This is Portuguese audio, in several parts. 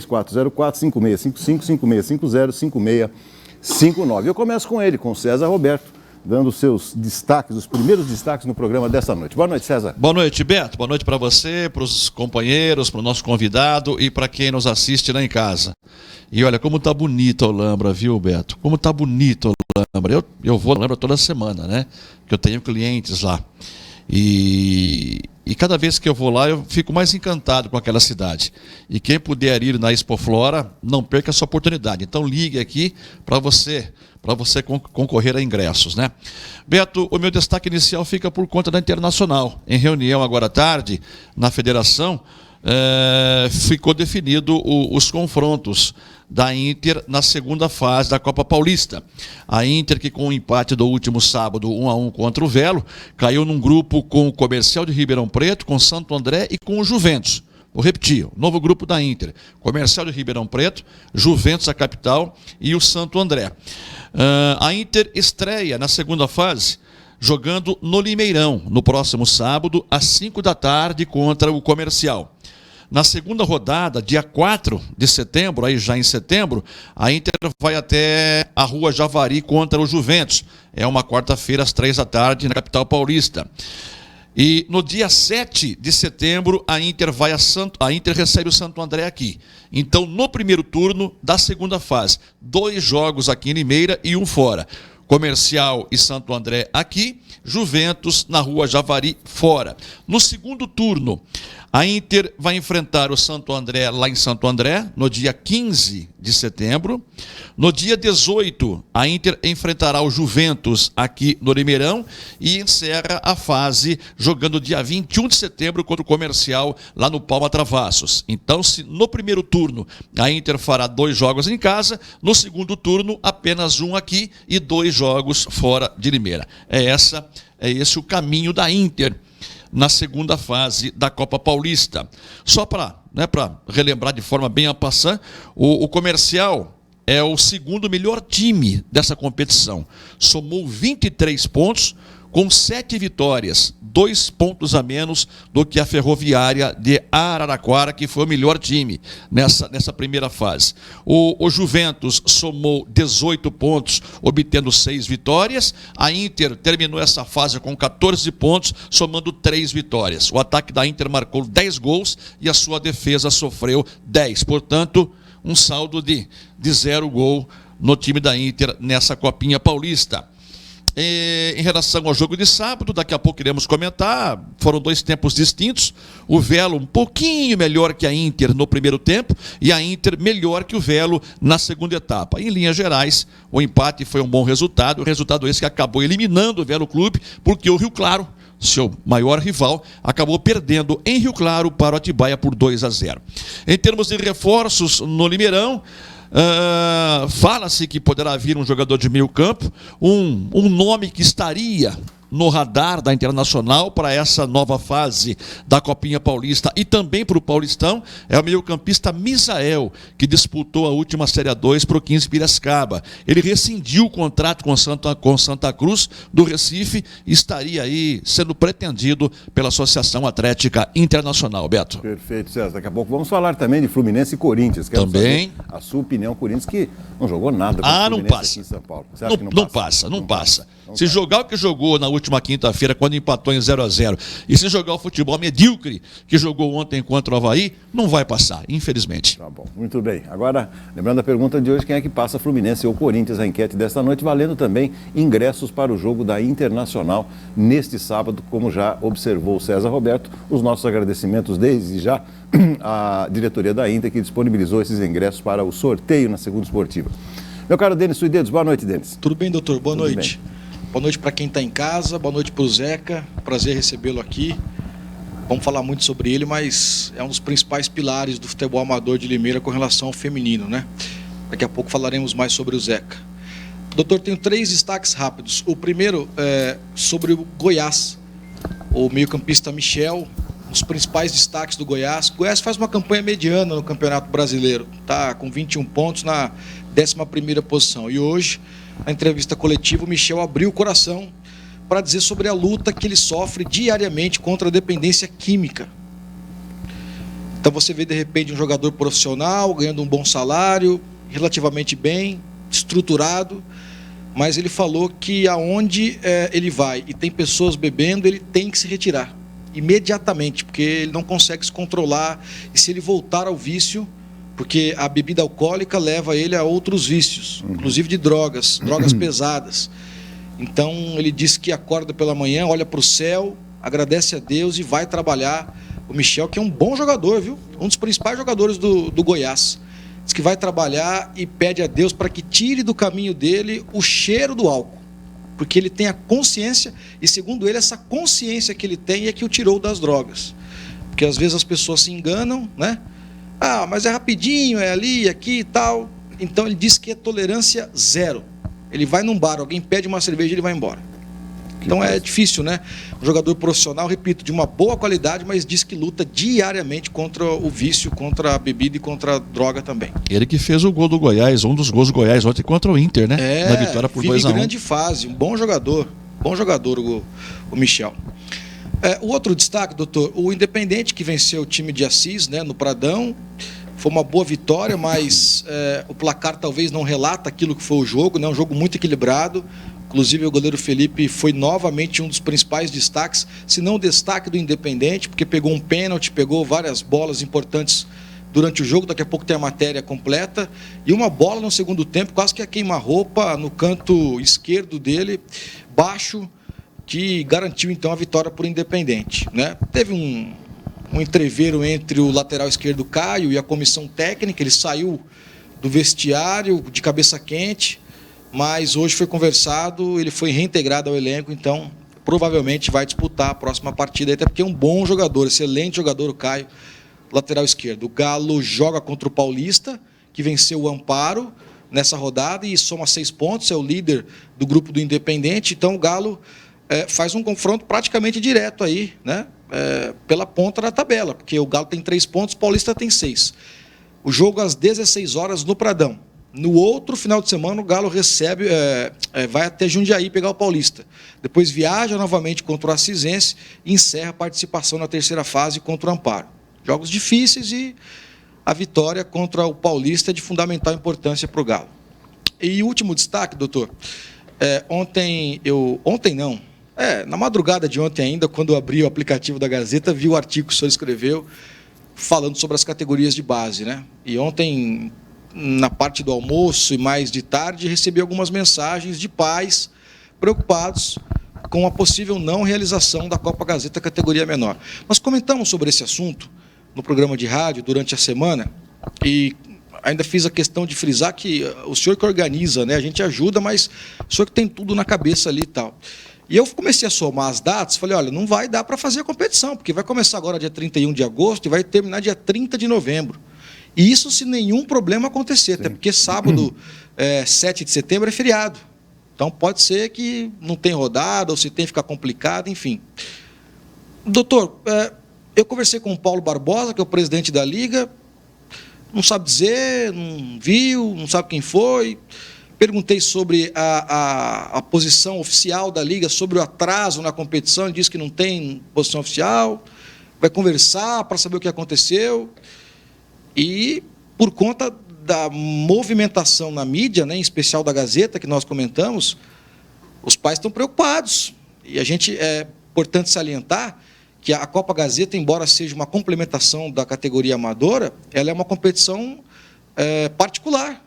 3404-5655-5650-5659. Eu começo com ele, com o César Roberto, dando os seus destaques, os primeiros destaques no programa desta noite. Boa noite, César. Boa noite, Beto. Boa noite para você, para os companheiros, para o nosso convidado e para quem nos assiste lá em casa. E olha, como tá bonita a Olambra, viu, Beto? Como tá bonita a Olambra. Eu vou a Olambra toda semana, né? Que eu tenho clientes lá. E cada vez que eu vou lá, eu fico mais encantado com aquela cidade. E quem puder ir na Expoflora, não perca essa oportunidade. Então ligue aqui para você concorrer a ingressos, né? Beto, o meu destaque inicial fica por conta da Internacional. Em reunião agora à tarde, na federação, ficou definido os confrontos da Inter na segunda fase da Copa Paulista. A Inter, que com o empate do último sábado 1-1 contra o Velo, caiu num grupo com o Comercial de Ribeirão Preto, com Santo André e com o Juventus. Vou repetir, o novo grupo da Inter: Comercial de Ribeirão Preto, Juventus, a capital, e o Santo André. A Inter estreia na segunda fase jogando no Limeirão, no próximo sábado, às 5 da tarde, contra o Comercial. Na segunda rodada, dia 4 de setembro, aí já em setembro, a Inter vai até a Rua Javari contra o Juventus. É uma quarta-feira, às 3 da tarde, na capital paulista. E no dia 7 de setembro, a Inter recebe o Santo André aqui. Então, no primeiro turno da segunda fase, 2 jogos aqui em Limeira e 1 fora. Comercial e Santo André aqui, Juventus na Rua Javari fora. No segundo turno, a Inter vai enfrentar o Santo André lá em Santo André, no dia 15 de setembro. No dia 18, a Inter enfrentará o Juventus aqui no Limeirão e encerra a fase jogando dia 21 de setembro contra o Comercial lá no Palma Travassos. Então, se no primeiro turno a Inter fará 2 jogos em casa, no segundo turno apenas 1 aqui e 2 jogos fora de Limeira. É esse o caminho da Inter na segunda fase da Copa Paulista. Só para relembrar de forma bem en passant, o Comercial é o segundo melhor time dessa competição. Somou 23 pontos, com 7 vitórias, 2 pontos a menos do que a Ferroviária de Araraquara, que foi o melhor time nessa primeira fase. O Juventus somou 18 pontos, obtendo 6 vitórias. A Inter terminou essa fase com 14 pontos, somando 3 vitórias. O ataque da Inter marcou 10 gols e a sua defesa sofreu 10. Portanto, um saldo de 0 gol no time da Inter nessa Copinha Paulista. Em relação ao jogo de sábado, daqui a pouco iremos comentar, foram 2 tempos distintos. O Velo um pouquinho melhor que a Inter no primeiro tempo e a Inter melhor que o Velo na segunda etapa. Em linhas gerais, o empate foi um bom resultado, resultado esse que acabou eliminando o Velo Clube, porque o Rio Claro, seu maior rival, acabou perdendo em Rio Claro para o Atibaia por 2-0. Em termos de reforços no Limeirão, fala-se que poderá vir um jogador de meio campo, um nome que estaria no radar da Internacional para essa nova fase da Copinha Paulista e também para o Paulistão, é o meio-campista Misael, que disputou a última Série A2 para o 15 Piracicaba. Ele rescindiu o contrato com Santa Cruz do Recife e estaria aí sendo pretendido pela Associação Atlética Internacional. Beto. Perfeito, César. Daqui a pouco vamos falar também de Fluminense e Corinthians. Quero também saber a sua opinião, Corinthians, que não jogou nada com o Fluminense não passa. Aqui em São Paulo. Você acha que não passa. Se jogar o que jogou na última quinta-feira, quando empatou em 0-0, e se jogar o futebol medíocre que jogou ontem contra o Avaí, não vai passar, infelizmente. Tá bom, muito bem. Agora, lembrando a pergunta de hoje, quem é que passa, Fluminense ou Corinthians? A enquete desta noite, valendo também ingressos para o jogo da Internacional neste sábado, como já observou o César Roberto. Os nossos agradecimentos desde já à diretoria da Inter, que disponibilizou esses ingressos para o sorteio na Segunda Esportiva. Meu caro Denis Suidedos, boa noite, Denis. Tudo bem, doutor? Boa Tudo noite. Bem. Boa noite para quem está em casa, boa noite para o Zeca, prazer recebê-lo aqui. Vamos falar muito sobre ele, mas é um dos principais pilares do futebol amador de Limeira com relação ao feminino, né? Daqui a pouco falaremos mais sobre o Zeca. Doutor, tenho 3 destaques rápidos. O primeiro é sobre o Goiás, o meio-campista Michel, um dos principais destaques do Goiás. O Goiás faz uma campanha mediana no Campeonato Brasileiro, está com 21 pontos na 11ª posição. E hoje, na entrevista coletiva, o Michel abriu o coração para dizer sobre a luta que ele sofre diariamente contra a dependência química. Então você vê, de repente, um jogador profissional, ganhando um bom salário, relativamente bem, estruturado, mas ele falou que aonde ele vai e tem pessoas bebendo, ele tem que se retirar imediatamente, porque ele não consegue se controlar, e se ele voltar ao vício, porque a bebida alcoólica leva ele a outros vícios, inclusive de drogas pesadas. Então ele disse que acorda pela manhã, olha para o céu, agradece a Deus e vai trabalhar. O Michel, que é um bom jogador, viu? Um dos principais jogadores do Goiás. Diz que vai trabalhar e pede a Deus para que tire do caminho dele o cheiro do álcool. Porque ele tem a consciência, e segundo ele, essa consciência que ele tem é que o tirou das drogas. Porque às vezes as pessoas se enganam, né? Ah, mas é rapidinho, é ali, aqui e tal. Então ele diz que é tolerância zero. Ele vai num bar, alguém pede uma cerveja e ele vai embora. Então é difícil, né? Um jogador profissional, repito, de uma boa qualidade, mas diz que luta diariamente contra o vício, contra a bebida e contra a droga também. Ele que fez o gol do Goiás, um dos gols do Goiás ontem contra o Inter, né? Na vitória por 2-1. Grande fase, um bom jogador o Michel. O outro destaque, doutor, o Independente, que venceu o time de Assis, né, no Pradão. Foi uma boa vitória, mas o placar talvez não relata aquilo que foi o jogo, né? Um jogo muito equilibrado. Inclusive o goleiro Felipe foi novamente um dos principais destaques, se não o destaque do Independente, porque pegou um pênalti, pegou várias bolas importantes durante o jogo, daqui a pouco tem a matéria completa, e uma bola no segundo tempo, quase que a queima-roupa no canto esquerdo dele, baixo, que garantiu então a vitória por Independente, né? Teve um entreveiro entre o lateral esquerdo Caio e a comissão técnica, ele saiu do vestiário de cabeça quente, mas hoje foi conversado, ele foi reintegrado ao elenco, então provavelmente vai disputar a próxima partida, até porque é um bom jogador, excelente jogador o Caio, lateral esquerdo. O Galo joga contra o Paulista, que venceu o Amparo nessa rodada e soma 6 pontos, é o líder do grupo do Independente, então o Galo faz um confronto praticamente direto aí, né? Pela ponta da tabela, porque o Galo tem 3 pontos, o Paulista tem 6. O jogo às 16 horas no Pradão. No outro final de semana, o Galo recebe, vai até Jundiaí pegar o Paulista. Depois viaja novamente contra o Assisense e encerra a participação na terceira fase contra o Amparo. Jogos difíceis e a vitória contra o Paulista é de fundamental importância para o Galo. E último destaque, doutor. Na madrugada de ontem ainda, quando eu abri o aplicativo da Gazeta, vi o artigo que o senhor escreveu falando sobre as categorias de base, né? E ontem, na parte do almoço e mais de tarde, recebi algumas mensagens de pais preocupados com a possível não realização da Copa Gazeta categoria menor. Nós comentamos sobre esse assunto no programa de rádio durante a semana e ainda fiz a questão de frisar que o senhor que organiza, né? A gente ajuda, mas o senhor que tem tudo na cabeça ali e tal. E eu comecei a somar as datas, falei, olha, não vai dar para fazer a competição, porque vai começar agora dia 31 de agosto e vai terminar dia 30 de novembro. E isso se nenhum problema acontecer, até porque sábado, 7 de setembro, é feriado. Então pode ser que não tenha rodada, ou se tem, ficar complicado, enfim. Doutor, eu conversei com o Paulo Barbosa, que é o presidente da Liga, não sabe dizer, não viu, não sabe quem foi. Perguntei sobre a posição oficial da Liga, sobre o atraso na competição, ele disse que não tem posição oficial, vai conversar para saber o que aconteceu. E, por conta da movimentação na mídia, né, em especial da Gazeta, que nós comentamos, os pais estão preocupados. E a gente, é importante salientar que a Copa Gazeta, embora seja uma complementação da categoria amadora, ela é uma competição particular,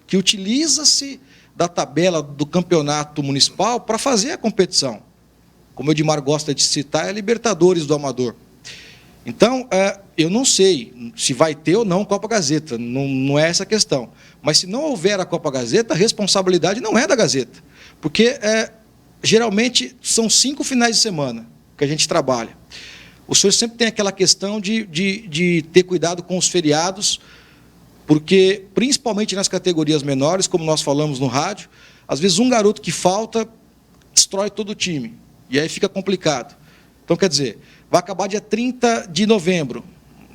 que utiliza-se da tabela do campeonato municipal para fazer a competição. Como o Edmar gosta de citar, é a Libertadores do Amador. Então, eu não sei se vai ter ou não Copa Gazeta, não é essa a questão. Mas se não houver a Copa Gazeta, a responsabilidade não é da Gazeta. Porque, geralmente, são 5 finais de semana que a gente trabalha. O senhor sempre tem aquela questão de ter cuidado com os feriados, porque, principalmente nas categorias menores, como nós falamos no rádio, às vezes um garoto que falta destrói todo o time. E aí fica complicado. Então, quer dizer, vai acabar dia 30 de novembro.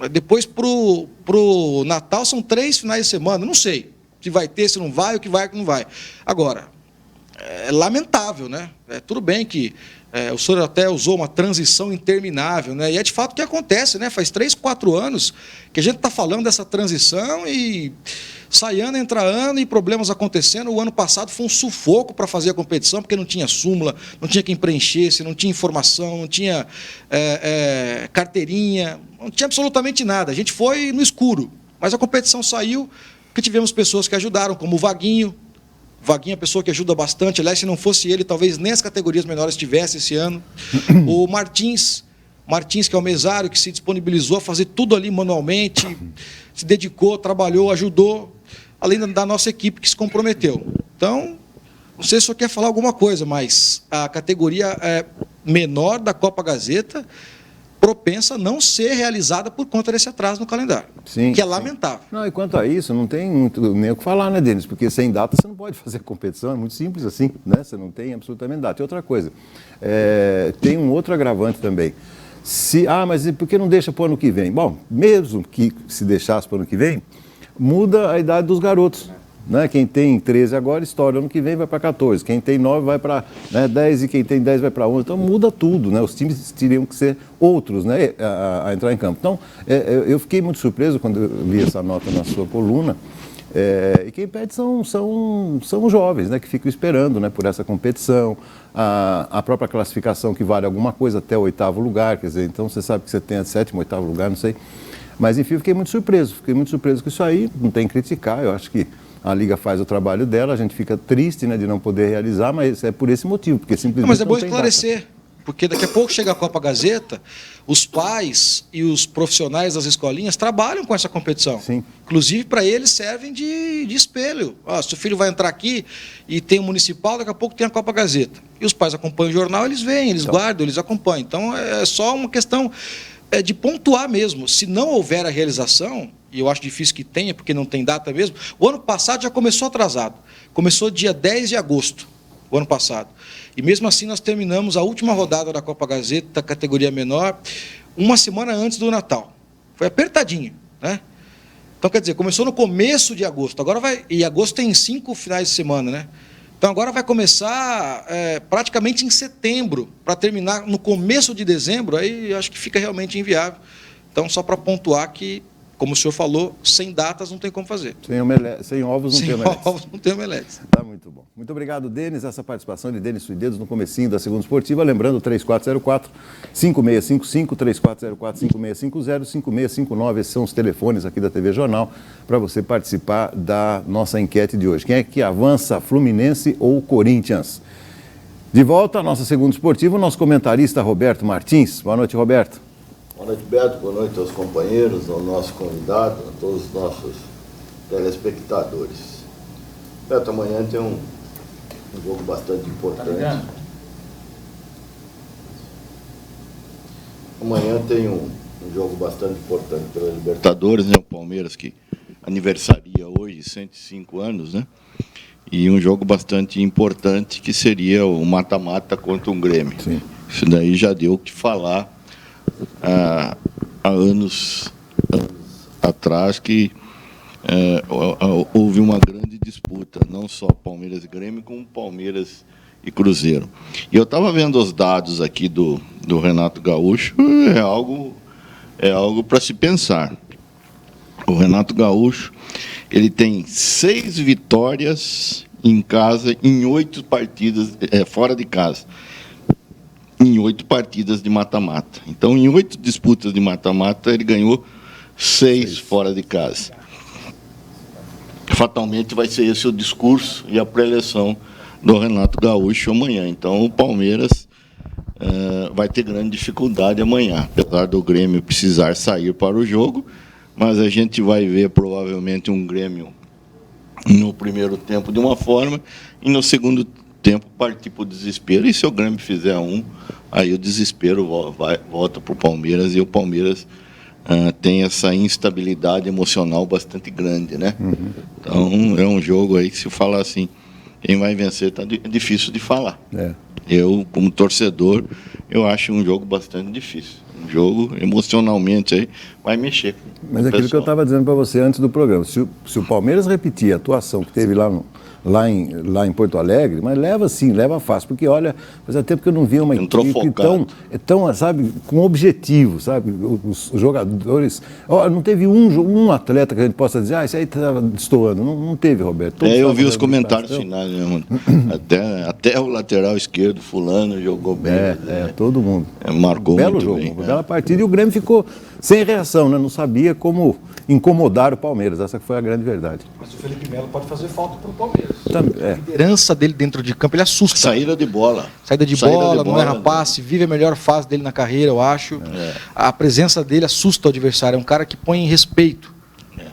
Depois, para o Natal, são 3 finais de semana. Não sei se vai ter, se não vai, o que vai, o que não vai. Agora, é lamentável, né? Tudo bem que O senhor até usou uma transição interminável, né? E é de fato o que acontece, né? Faz 3, 4 anos que a gente está falando dessa transição e sai ano, entra ano e problemas acontecendo. O ano passado foi um sufoco para fazer a competição, porque não tinha súmula, não tinha quem preenchesse, não tinha informação, não tinha carteirinha, não tinha absolutamente nada. A gente foi no escuro, mas a competição saiu porque tivemos pessoas que ajudaram, como o Vaguinho. Vaguinho é uma pessoa que ajuda bastante. Aliás, se não fosse ele, talvez nem as categorias menores tivesse esse ano. O Martins, que é o mesário, que se disponibilizou a fazer tudo ali manualmente, se dedicou, trabalhou, ajudou, além da nossa equipe que se comprometeu. Então, não sei se o senhor quer falar alguma coisa, mas a categoria menor da Copa Gazeta propensa a não ser realizada por conta desse atraso no calendário, sim, que é lamentável. Não, e quanto a isso, não tem muito nem o que falar, né, Denis? Porque sem data você não pode fazer competição, é muito simples assim, né? Você não tem absolutamente data. E outra coisa, tem um outro agravante também. Mas por que não deixa para o ano que vem? Bom, mesmo que se deixasse para o ano que vem, muda a idade dos garotos. Né? Quem tem 13 agora, estoura. Ano que vem vai para 14. Quem tem 9 vai para 10 e quem tem 10 vai para 11. Então muda tudo. Né? Os times teriam que ser outros, né? a entrar em campo. Então, eu fiquei muito surpreso quando eu li essa nota na sua coluna. E quem pede são os jovens, né? Que ficam esperando, né? Por essa competição. A própria classificação que vale alguma coisa até o 8º lugar. Quer dizer, então você sabe que você tem a 7º, 8º lugar, não sei. Mas enfim, eu fiquei muito surpreso. Fiquei muito surpreso com isso aí. Não tem que criticar. Eu acho que a Liga faz o trabalho dela, a gente fica triste, né, de não poder realizar, mas é por esse motivo, porque simplesmente mas é bom não tem esclarecer, data. Porque daqui a pouco chega a Copa Gazeta, os pais e os profissionais das escolinhas trabalham com essa competição. Sim. Inclusive, para eles servem de espelho. Se o filho vai entrar aqui e tem o municipal, daqui a pouco tem a Copa Gazeta. E os pais acompanham o jornal, eles veem, eles guardam, eles acompanham. Então, é só uma questão de pontuar mesmo. Se não houver a realização, e eu acho difícil que tenha, porque não tem data mesmo, o ano passado já começou atrasado. Começou dia 10 de agosto, o ano passado. E mesmo assim nós terminamos a última rodada da Copa Gazeta, da categoria menor, uma semana antes do Natal. Foi apertadinho, né? Então, quer dizer, começou no começo de agosto. Agora e agosto tem 5 finais de semana, né? Então, agora vai começar praticamente em setembro, para terminar no começo de dezembro, aí acho que fica realmente inviável. Então, só para pontuar que, como o senhor falou, sem datas não tem como fazer. Sem ovos não tem omelete. Sem ovos não tem omelete. Tá muito bom. Muito obrigado, Denis. Essa participação de Denis Suidedos no comecinho da Segunda Esportiva. Lembrando, 3404-5655, 3404-5650, 5659. Esses são os telefones aqui da TV Jornal para você participar da nossa enquete de hoje. Quem é que avança, Fluminense ou Corinthians? De volta à nossa Segunda Esportiva, o nosso comentarista Roberto Martins. Boa noite, Roberto. Boa noite, Beto. Boa noite aos companheiros, ao nosso convidado, a todos os nossos telespectadores. Beto, amanhã tem um jogo bastante importante. Amanhã tem um jogo bastante importante pela Libertadores, né? O Palmeiras que aniversaria hoje 105 anos, né? E um jogo bastante importante que seria o mata-mata contra um Grêmio. Sim. Isso daí já deu o que falar há anos atrás, que houve uma grande disputa, não só Palmeiras e Grêmio, como Palmeiras e Cruzeiro. E eu estava vendo os dados aqui do Renato Gaúcho, é algo para se pensar. O Renato Gaúcho, ele tem 6 vitórias em casa em 8 partidas fora de casa. Em 8 partidas de mata-mata. Então, em 8 disputas de mata-mata, ele ganhou 6 fora de casa. Fatalmente vai ser esse o discurso e a pré-eleição do Renato Gaúcho amanhã. Então, o Palmeiras vai ter grande dificuldade amanhã, apesar do Grêmio precisar sair para o jogo, mas a gente vai ver provavelmente um Grêmio no primeiro tempo de uma forma e no segundo tempo partir para o desespero, e se o Grêmio fizer aí o desespero volta para o Palmeiras, e o Palmeiras tem essa instabilidade emocional bastante grande, né? Uhum. Então é um jogo aí que, se falar assim, quem vai vencer é difícil de falar. Eu, como torcedor, eu acho um jogo bastante difícil. Um jogo, emocionalmente, aí vai mexer. Mas aquilo que eu estava dizendo para você antes do programa, se o Palmeiras repetir a atuação que teve lá lá em Porto Alegre, mas leva sim, leva fácil, porque olha, fazia tempo que eu não via uma Entrou equipe tão, sabe, com objetivo, sabe, os jogadores, não teve um atleta que a gente possa dizer, esse aí estava destoando, não teve, Roberto. Eu vi os comentários finais, né, até o lateral esquerdo, fulano, jogou bem. Todo mundo. Marcou belo muito jogo, bem. Uma bela partida, e o Grêmio ficou sem reação, né? Não sabia como incomodar o Palmeiras, essa foi a grande verdade. Mas o Felipe Melo pode fazer falta para o Palmeiras. A liderança dele dentro de campo, ele assusta. Saída de bola. Saída de bola, não erra passe, vive a melhor fase dele na carreira, eu acho. A presença dele assusta o adversário, é um cara que põe em respeito.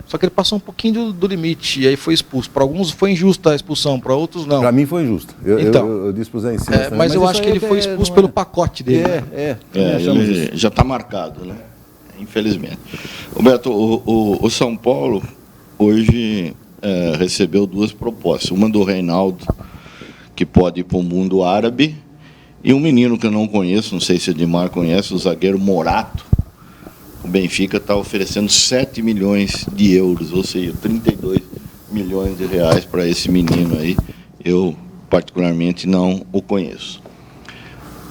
Só que ele passou um pouquinho do limite e aí foi expulso. Para alguns foi injusta a expulsão, para outros não. Para mim foi injusto. Eu disse para o Zé Encinas também, mas eu acho que ele foi expulso pelo pacote dele. Ele já está marcado, né? Infelizmente. Roberto, o São Paulo hoje recebeu duas propostas. Uma do Reinaldo, que pode ir para o mundo árabe, e um menino que eu não conheço, não sei se o Edmar conhece, o zagueiro Morato. O Benfica está oferecendo 7 milhões de euros, ou seja, 32 milhões de reais para esse menino aí. Eu, particularmente, não o conheço.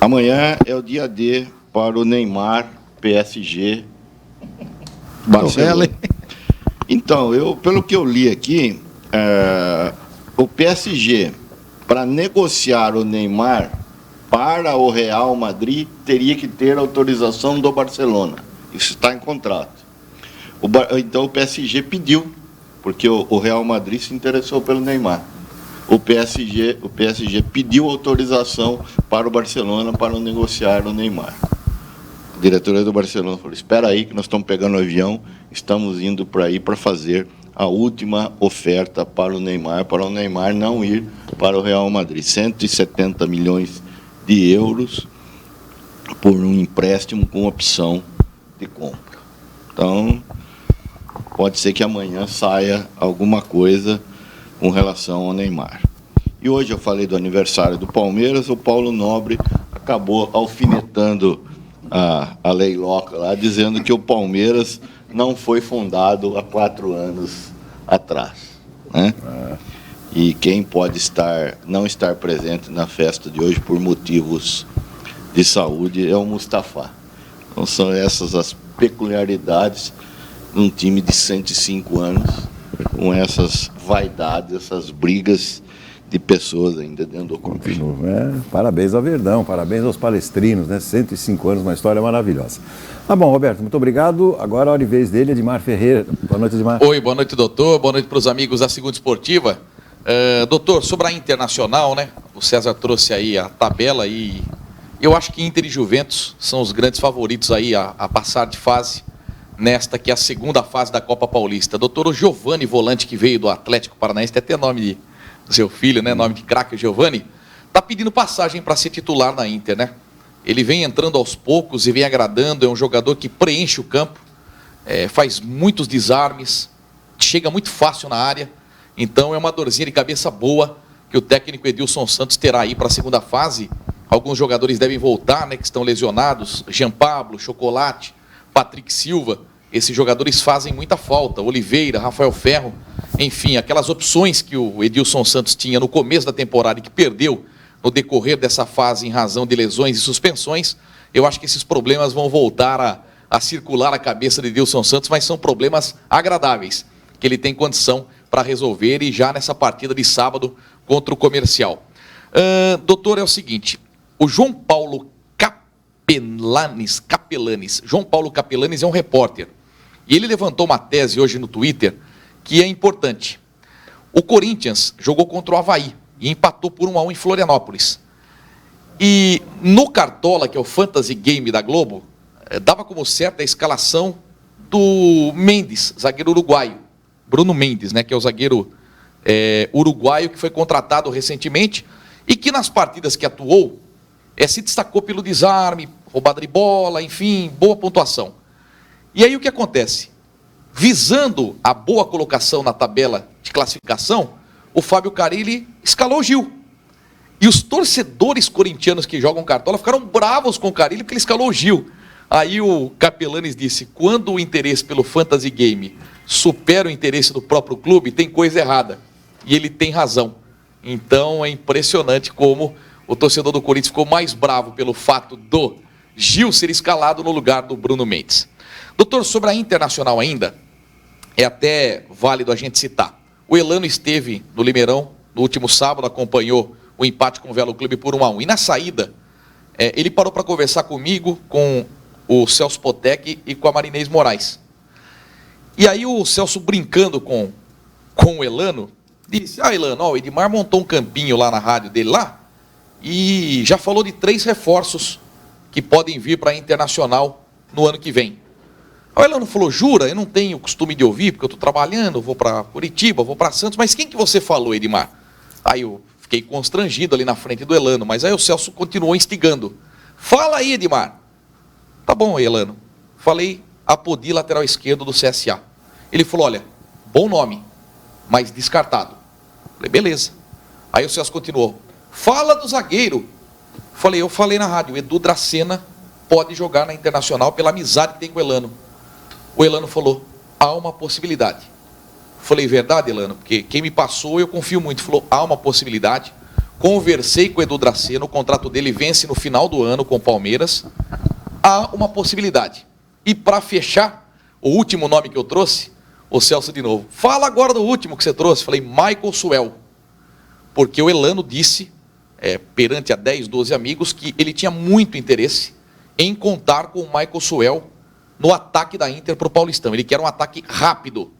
Amanhã é o dia D para o Neymar, PSG, Barcelona. Então, pelo que eu li aqui, o PSG, para negociar o Neymar para o Real Madrid, teria que ter autorização do Barcelona. Isso está em contrato. Então o PSG pediu, porque o Real Madrid se interessou pelo Neymar. O PSG pediu autorização para o Barcelona para negociar o Neymar. A diretoria do Barcelona falou: espera aí que nós estamos pegando o avião, estamos indo para aí para fazer a última oferta para o Neymar não ir para o Real Madrid. 170 milhões de euros por um empréstimo com opção de compra. Então, pode ser que amanhã saia alguma coisa com relação ao Neymar. E hoje eu falei do aniversário do Palmeiras, o Paulo Nobre acabou alfinetando a leiloca lá, dizendo que o Palmeiras não foi fundado há 4 anos atrás, né? E quem pode não estar presente na festa de hoje por motivos de saúde é o Mustafa. Então são essas as peculiaridades de um time de 105 anos, com essas vaidades, essas brigas de pessoas ainda dentro do clube. Parabéns ao Verdão, parabéns aos palestrinos, né? 105 anos, uma história maravilhosa. Tá bom, Roberto, muito obrigado. Agora a hora e vez dele, Edmar Ferreira. Boa noite, Edmar. Oi, boa noite, doutor. Boa noite para os amigos da Segunda Esportiva. Doutor, sobre a Internacional, né? O César trouxe aí a tabela e eu acho que Inter e Juventus são os grandes favoritos aí a passar de fase nesta que é a segunda fase da Copa Paulista. Doutor, o Giovani, volante que veio do Atlético Paranaense, tem até nome do seu filho, né? Nome de craque, o Giovani, tá pedindo passagem para ser titular na Inter, né? Ele vem entrando aos poucos e vem agradando, é um jogador que preenche o campo, faz muitos desarmes, chega muito fácil na área, então é uma dorzinha de cabeça boa que o técnico Edilson Santos terá aí para a segunda fase. Alguns jogadores devem voltar, né, que estão lesionados, Jean Pablo, Chocolate, Patrick Silva, esses jogadores fazem muita falta, Oliveira, Rafael Ferro, enfim, aquelas opções que o Edilson Santos tinha no começo da temporada e que perdeu no decorrer dessa fase em razão de lesões e suspensões, eu acho que esses problemas vão voltar a circular a cabeça de Edilson Santos, mas são problemas agradáveis, que ele tem condição para resolver e já nessa partida de sábado contra o Comercial. Doutor, é o seguinte, o João Paulo Capelanes, João Paulo Capelanes é um repórter, e ele levantou uma tese hoje no Twitter que é importante. O Corinthians jogou contra o Avaí e empatou por 1-1 em Florianópolis. E no Cartola, que é o Fantasy Game da Globo, dava como certa a escalação do Mendes, zagueiro uruguaio. Bruno Mendes, né, que é o zagueiro uruguaio que foi contratado recentemente e que nas partidas que atuou se destacou pelo desarme, roubada de bola, enfim, boa pontuação. E aí o que acontece? Visando a boa colocação na tabela de classificação, o Fábio Carille escalou o Gil. E os torcedores corintianos que jogam Cartola ficaram bravos com o Carille porque ele escalou o Gil. Aí o Capelanes disse, quando o interesse pelo Fantasy Game supera o interesse do próprio clube, tem coisa errada. E ele tem razão. Então é impressionante como o torcedor do Corinthians ficou mais bravo pelo fato do Gil ser escalado no lugar do Bruno Mendes. Doutor, sobre a Internacional ainda, é até válido a gente citar. O Elano esteve no Limeirão no último sábado, acompanhou o empate com o Velo Clube por 1-1. E na saída, ele parou para conversar comigo, com o Celso Potec e com a Marinês Moraes. E aí o Celso, brincando com o Elano, disse: Elano, o Edmar montou um campinho lá na rádio dele lá e já falou de 3 reforços que podem vir para a Internacional no ano que vem. O Elano falou: jura? Eu não tenho costume de ouvir, porque eu estou trabalhando, vou para Curitiba, vou para Santos, mas quem que você falou, Edmar? Aí eu fiquei constrangido ali na frente do Elano, mas aí o Celso continuou instigando. Fala aí, Edmar. Tá bom, Elano. Falei Apodi, lateral esquerdo do CSA. Ele falou: olha, bom nome, mas descartado. Falei: beleza. Aí o Celso continuou: fala do zagueiro. Eu falei na rádio, Edu Dracena pode jogar na Internacional pela amizade que tem com o Elano. O Elano falou: há uma possibilidade. Falei: verdade, Elano? Porque quem me passou eu confio muito. Falou: há uma possibilidade. Conversei com o Edu Dracena, o contrato dele vence no final do ano com o Palmeiras. Há uma possibilidade. E para fechar, o último nome que eu trouxe, o Celso de novo: fala agora do último que você trouxe. Falei: Michael Suel. Porque o Elano disse, perante a 10, 12 amigos, que ele tinha muito interesse em contar com o Michael Suel no ataque da Inter para o Paulistão. Ele quer um ataque rápido.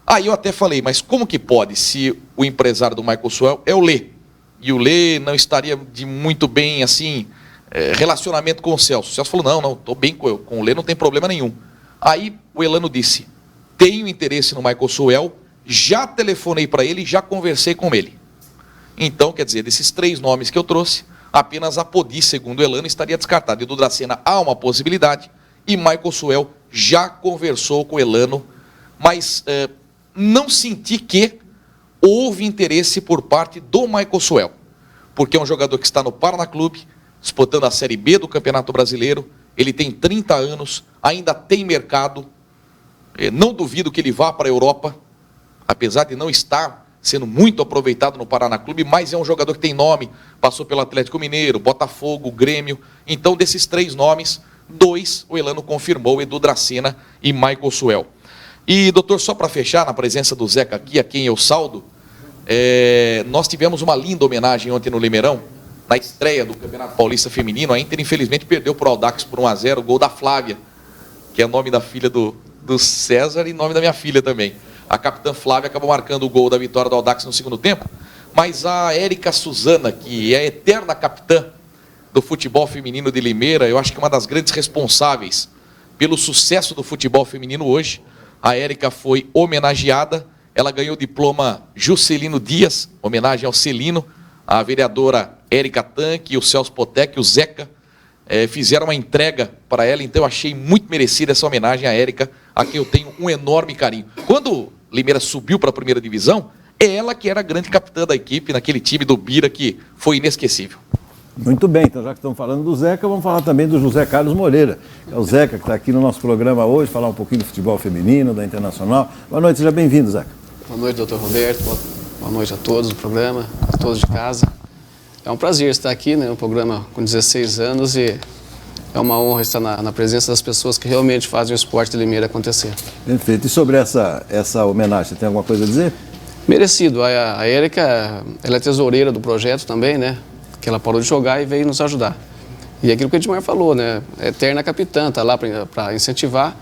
Aí eu até falei: mas como que pode, se o empresário do Michael Suel é o Lê? E o Lê não estaria de muito bem, assim, relacionamento com o Celso. O Celso falou: não, estou bem com o Lê, não tem problema nenhum. Aí o Elano disse: tenho interesse no Michael Suel, já telefonei para ele, já conversei com ele. Então, quer dizer, desses 3 nomes que eu trouxe, apenas Apodi, segundo o Elano, estaria descartado. E do Dracena há uma possibilidade, e Michael Suel já conversou com o Elano, mas não senti que houve interesse por parte do Michael Suel, porque é um jogador que está no Paraná Clube, disputando a Série B do Campeonato Brasileiro. Ele tem 30 anos, ainda tem mercado, não duvido que ele vá para a Europa, apesar de não estar sendo muito aproveitado no Paraná Clube, mas é um jogador que tem nome, passou pelo Atlético Mineiro, Botafogo, Grêmio. Então, desses 3 nomes, 2 o Elano confirmou: Edu Dracena e Michael Suel. E, doutor, só para fechar, na presença do Zeca aqui, a quem eu saldo, nós tivemos uma linda homenagem ontem no Limeirão, na estreia do Campeonato Paulista Feminino. A Inter, infelizmente, perdeu para o Audax por 1-0, o gol da Flávia, que é nome da filha do César e nome da minha filha também. A capitã Flávia acabou marcando o gol da vitória do Audax no segundo tempo, mas a Érica Suzana, que é a eterna capitã do futebol feminino de Limeira, eu acho que é uma das grandes responsáveis pelo sucesso do futebol feminino hoje. A Érica foi homenageada, ela ganhou o diploma Juscelino Dias, homenagem ao Celino. A vereadora Érica Tanque, o Celso Potec, o Zeca, fizeram uma entrega para ela, então eu achei muito merecida essa homenagem à Érica, a quem eu tenho um enorme carinho. Quando Limeira subiu para a primeira divisão, é ela que era a grande capitã da equipe, naquele time do Bira, que foi inesquecível. Muito bem, então já que estamos falando do Zeca, vamos falar também do José Carlos Moreira. É o Zeca que está aqui no nosso programa hoje, falar um pouquinho do futebol feminino, da Internacional. Boa noite, seja bem-vindo, Zeca. Boa noite, doutor Roberto. Boa noite a todos do programa, a todos de casa. É um prazer estar aqui, né, um programa com 16 anos, e é uma honra estar na presença das pessoas que realmente fazem o esporte de Limeira acontecer. Perfeito. E sobre essa homenagem, você tem alguma coisa a dizer? Merecido. A Érica, ela é tesoureira do projeto também, né? Que ela parou de jogar e veio nos ajudar. E aquilo que o Edmar falou, né? É eterna capitã, está lá para incentivar.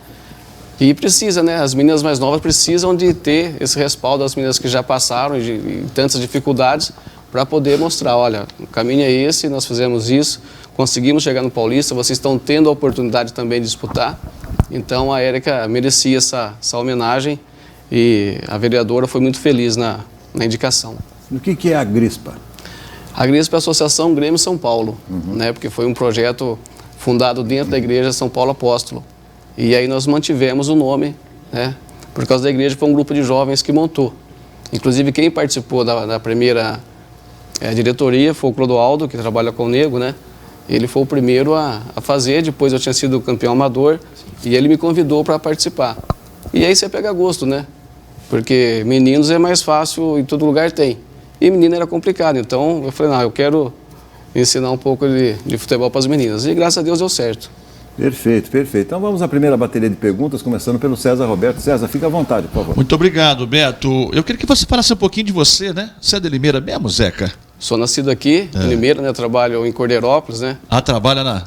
E precisa, né? As meninas mais novas precisam de ter esse respaldo das meninas que já passaram de tantas dificuldades, para poder mostrar: olha, o caminho é esse, nós fizemos isso, conseguimos chegar no Paulista, vocês estão tendo a oportunidade também de disputar. Então a Érica merecia essa homenagem, e a vereadora foi muito feliz na indicação. O que é a Grispa? A Grispa é a Associação Grêmio São Paulo, né? Porque foi um projeto fundado dentro da Igreja São Paulo Apóstolo. E aí nós mantivemos o nome, né? Por causa da igreja, foi um grupo de jovens que montou. Inclusive, quem participou da primeira diretoria foi o Clodoaldo, que trabalha com o Nego, né? Ele foi o primeiro a fazer, depois eu tinha sido campeão amador, e ele me convidou para participar. E aí você pega gosto, né? Porque meninos é mais fácil, em todo lugar tem. e menina era complicado. Então eu falei, não, eu quero ensinar um pouco de futebol para as meninas. E graças a Deus deu certo. Perfeito, perfeito. Então vamos à primeira bateria de perguntas, começando pelo César Roberto. César, fica à vontade, por favor. Muito obrigado, Beto. Eu queria que você falasse um pouquinho de você, né? Você é de Limeira mesmo, Zeca? Sou nascido aqui, em Limeira, né? Trabalho em Cordeirópolis, né? Ah, trabalha lá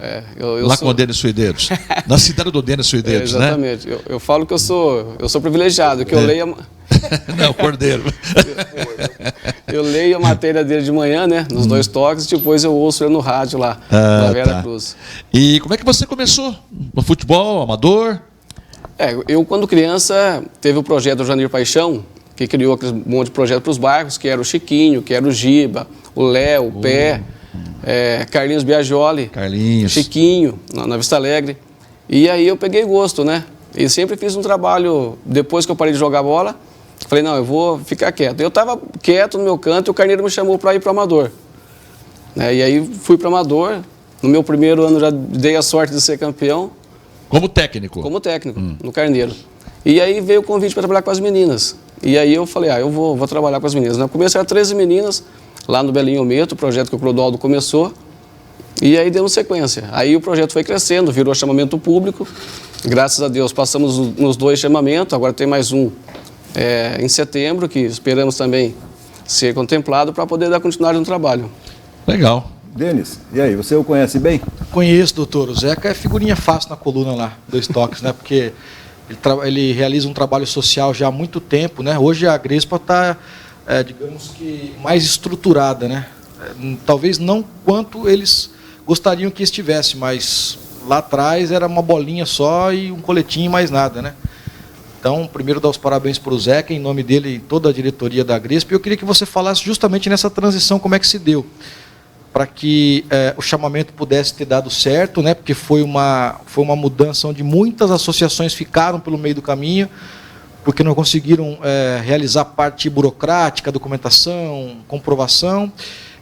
com o Denis Suideiros. Na cidade do Denis Suideiros, né? Exatamente. Eu falo que eu sou privilegiado, que eu leio... Não, Cordeiro. Eu leio a matéria dele de manhã, né? Nos 2 toques, depois eu ouço ele no rádio lá, na Vera Cruz. E como é que você começou? No futebol, amador? Eu quando criança, teve o projeto do Janir Paixão, que criou aquele monte de projeto para os bairros, que era o Chiquinho, que era o Giba, o Léo, o Pé, Carlinhos Biagioli, Chiquinho, na Vista Alegre. E aí eu peguei gosto, né? E sempre fiz um trabalho, depois que eu parei de jogar bola, falei, não, eu vou ficar quieto. Eu estava quieto no meu canto e o Carneiro me chamou para ir para o Amador. E aí fui para o Amador, no meu primeiro ano já dei a sorte de ser campeão. Como técnico? Como técnico, no Carneiro. E aí veio o convite para trabalhar com as meninas. E aí eu falei, eu vou trabalhar com as meninas. No começo eram 13 meninas, lá no Belinho Meto, o projeto que o Clodoaldo começou. E aí demos sequência. Aí o projeto foi crescendo, virou chamamento público. Graças a Deus passamos nos 2 chamamentos, agora tem mais um em setembro, que esperamos também ser contemplado para poder dar continuidade no trabalho. Legal. Denis, e aí, você o conhece bem? Conheço, doutor. O Zeca é figurinha fácil na coluna lá, 2 toques, né? Porque ele realiza um trabalho social já há muito tempo, né? Hoje a Grespa está, digamos que, mais estruturada, né? Talvez não quanto eles gostariam que estivesse, mas lá atrás era uma bolinha só e um coletinho e mais nada, né? Então, primeiro dar os parabéns para o Zeca, em nome dele e toda a diretoria da Grespa. E eu queria que você falasse justamente nessa transição, como é que se deu, para que o chamamento pudesse ter dado certo, né? Porque foi uma mudança onde muitas associações ficaram pelo meio do caminho, porque não conseguiram realizar a parte burocrática, documentação, comprovação.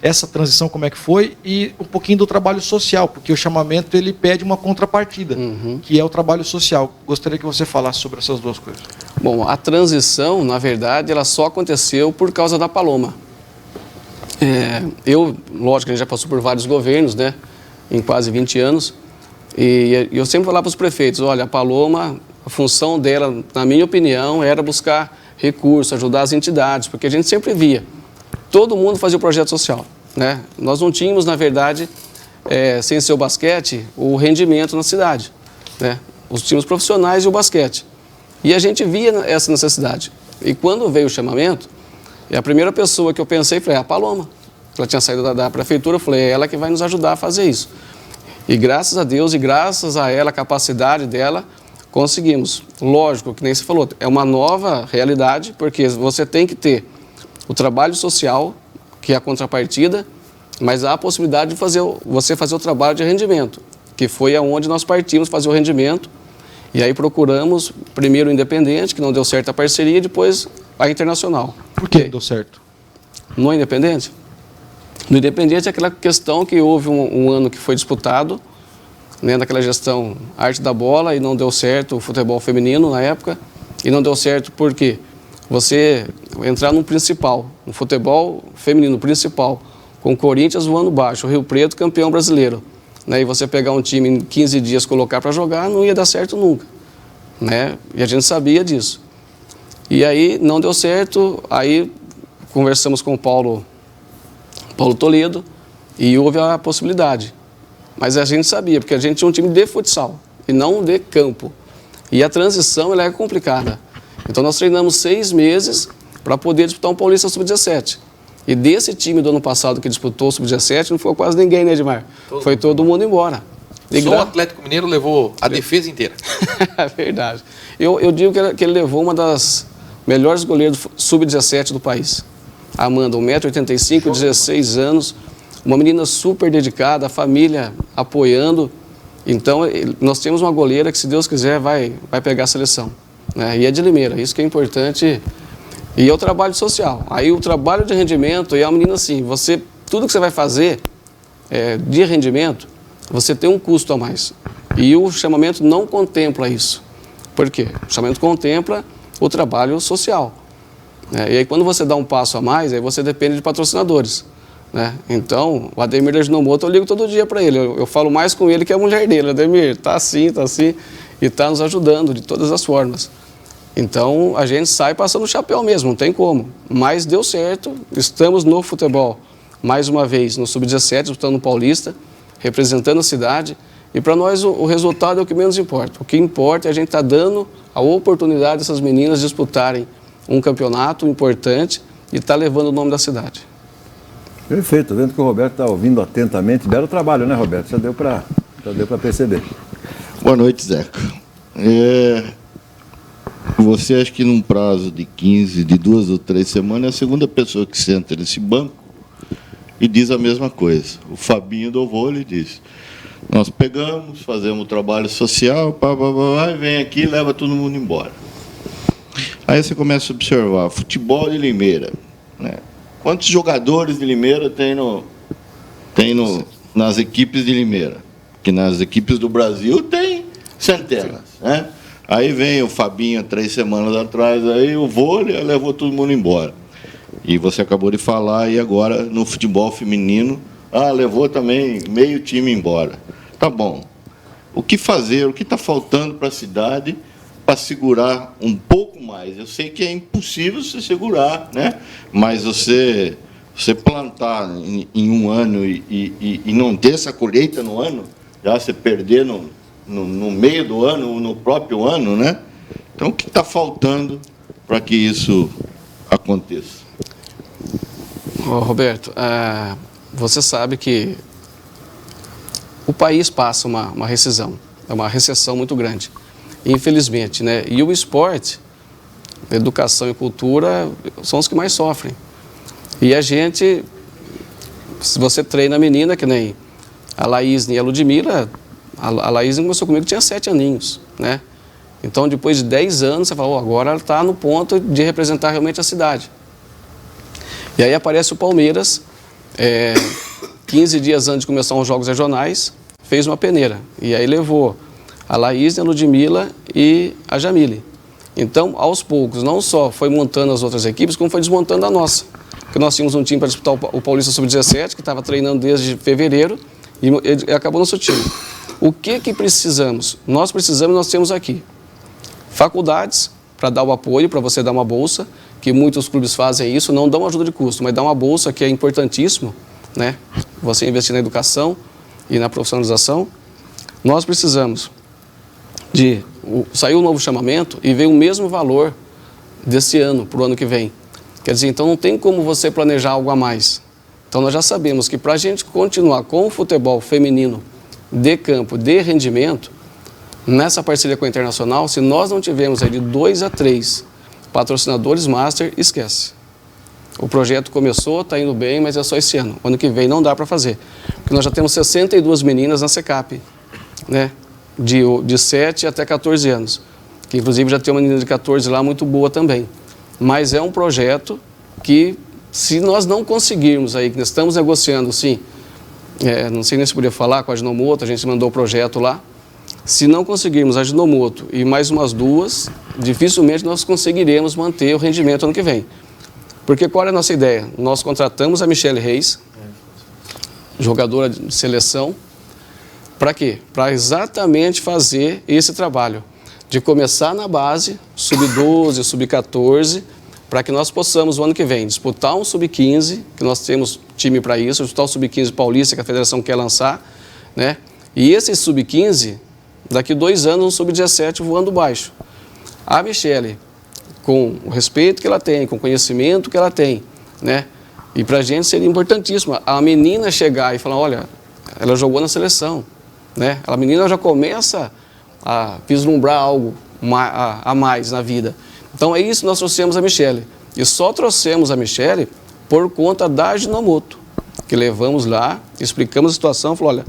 Essa transição como é que foi e um pouquinho do trabalho social, porque o chamamento ele pede uma contrapartida, que é o trabalho social. Gostaria que você falasse sobre essas 2 coisas. Bom, a transição, na verdade, ela só aconteceu por causa da Paloma. Lógico, a gente já passou por vários governos, né, em quase 20 anos, e eu sempre falava para os prefeitos, olha, a Paloma, a função dela, na minha opinião, era buscar recursos, ajudar as entidades, porque a gente sempre via, todo mundo fazia o projeto social, né? Nós não tínhamos, na verdade, sem ser o basquete, o rendimento na cidade, né? Os times profissionais e o basquete. E a gente via essa necessidade. E quando veio o chamamento, a primeira pessoa que eu pensei foi a Paloma. Ela tinha saído da prefeitura, eu falei, é ela que vai nos ajudar a fazer isso. E graças a Deus e graças a ela, a capacidade dela, conseguimos. Lógico, que nem você falou, é uma nova realidade, porque você tem que ter o trabalho social, que é a contrapartida, mas há a possibilidade de você fazer o trabalho de rendimento, que foi aonde nós partimos fazer o rendimento, e aí procuramos primeiro o Independente, que não deu certo a parceria, e depois a Internacional. Por que não deu certo? No Independente? No Independente é aquela questão que houve um ano que foi disputado, né, naquela gestão arte da bola, e não deu certo o futebol feminino na época, e não deu certo porque você entrar no principal, no futebol feminino principal, com o Corinthians voando baixo, o Rio Preto campeão brasileiro, né, e você pegar um time em 15 dias, colocar para jogar, não ia dar certo nunca, né, e a gente sabia disso. E aí não deu certo, aí conversamos com o Paulo Toledo e houve a possibilidade. Mas a gente sabia, porque a gente tinha um time de futsal e não de campo. E a transição ela é complicada. Então nós treinamos 6 meses para poder disputar um Paulista Sub-17. E desse time do ano passado que disputou o Sub-17 não foi quase ninguém, né, Edmar? Foi todo mundo embora. Só o Atlético Mineiro levou a defesa inteira. É verdade. Eu digo que ele levou uma das melhores goleiros Sub-17 do país. A Amanda, 1,85 m, 16 anos, uma menina super dedicada, a família apoiando. Então, nós temos uma goleira que, se Deus quiser, vai pegar a seleção, né? E é de Limeira, isso que é importante. E é o trabalho social. Aí o trabalho de rendimento, e a menina assim, tudo que você vai fazer de rendimento, você tem um custo a mais. E o chamamento não contempla isso. Por quê? O chamamento contempla o trabalho social. E aí quando você dá um passo a mais, aí você depende de patrocinadores. Né? Então, o Ademir da Ajinomoto, eu ligo todo dia para ele. Eu falo mais com ele que a mulher dele. Ademir, tá assim, e está nos ajudando de todas as formas. Então, a gente sai passando o chapéu mesmo, não tem como. Mas deu certo, estamos no futebol, mais uma vez, no Sub-17, disputando o Paulista, representando a cidade. E para nós o resultado é o que menos importa. O que importa é a gente estar dando a oportunidade dessas meninas disputarem um campeonato importante e estar levando o nome da cidade. Perfeito, estou vendo que o Roberto está ouvindo atentamente. Belo trabalho, né, Roberto? Já deu para perceber. Boa noite, Zeca. Você, acho que num prazo de 15, de 2 ou 3 semanas, é a segunda pessoa que senta nesse banco e diz a mesma coisa. O Fabinho do vôlei diz: nós pegamos, fazemos o trabalho social, e vem aqui e leva todo mundo embora. Aí você começa a observar futebol de Limeira, né? Quantos jogadores de Limeira tem nas equipes de Limeira? Que nas equipes do Brasil tem centenas, né? Aí vem o Fabinho, 3 semanas atrás, aí o vôlei levou todo mundo embora. E você acabou de falar, e agora no futebol feminino, levou também meio time embora. Tá bom. O que fazer, o que está faltando para a cidade para segurar um pouco mais? Eu sei que é impossível você segurar, né? Mas você plantar em um ano e não ter essa colheita no ano, já você perder no meio do ano, no próprio ano, né? Então, o que está faltando para que isso aconteça? Roberto, você sabe que o país passa uma recessão, é uma recessão muito grande, infelizmente, né? E o esporte, educação e cultura são os que mais sofrem. E a gente, se você treina a menina, que nem a Laís e a Ludmila, a Laís começou comigo, tinha 7 aninhos, né? Então, depois de 10 anos, você fala, agora ela está no ponto de representar realmente a cidade. E aí aparece o Palmeiras, 15 dias antes de começar os jogos regionais, fez uma peneira. E aí levou a Laís, a Ludmila e a Jamile. Então, aos poucos, não só foi montando as outras equipes, como foi desmontando a nossa. Porque nós tínhamos um time para disputar o Paulista Sub-17, que estava treinando desde fevereiro, e acabou nosso time. O que precisamos? Nós temos aqui faculdades para dar o apoio, para você dar uma bolsa, que muitos clubes fazem isso, não dão ajuda de custo, mas dão uma bolsa que é importantíssimo, né? Você investir na educação e na profissionalização. Nós precisamos saiu um novo chamamento e veio o mesmo valor desse ano para o ano que vem. Quer dizer, então não tem como você planejar algo a mais. Então nós já sabemos que para a gente continuar com o futebol feminino de campo, de rendimento, nessa parceria com a Internacional, se nós não tivermos aí de 2 a 3 patrocinadores master, esquece. O projeto começou, está indo bem, mas é só esse ano. Ano que vem não dá para fazer. Porque nós já temos 62 meninas na SECAP, né? De 7 até 14 anos. Que inclusive já tem uma menina de 14 lá muito boa também. Mas é um projeto que, se nós não conseguirmos aí, que nós estamos negociando, sim, não sei nem se podia falar com a Ajinomoto, a gente mandou o projeto lá. Se não conseguirmos a Ajinomoto e mais umas 2, dificilmente nós conseguiremos manter o rendimento ano que vem. Porque qual é a nossa ideia? Nós contratamos a Michele Reis, jogadora de seleção, para quê? Para exatamente fazer esse trabalho, de começar na base, sub-12, sub-14, para que nós possamos, o ano que vem, disputar um sub-15, que nós temos time para isso, disputar o sub-15 paulista, que a federação quer lançar, né? E esse sub-15, daqui 2 anos, um sub-17 voando baixo. A Michele, com o respeito que ela tem, com o conhecimento que ela tem, né? E para a gente seria importantíssimo a menina chegar e falar, olha, ela jogou na seleção, né? A menina já começa a vislumbrar algo a mais na vida. Então é isso que nós trouxemos a Michele. E só trouxemos a Michele por conta da Ajinomoto, que levamos lá, explicamos a situação, falou, olha,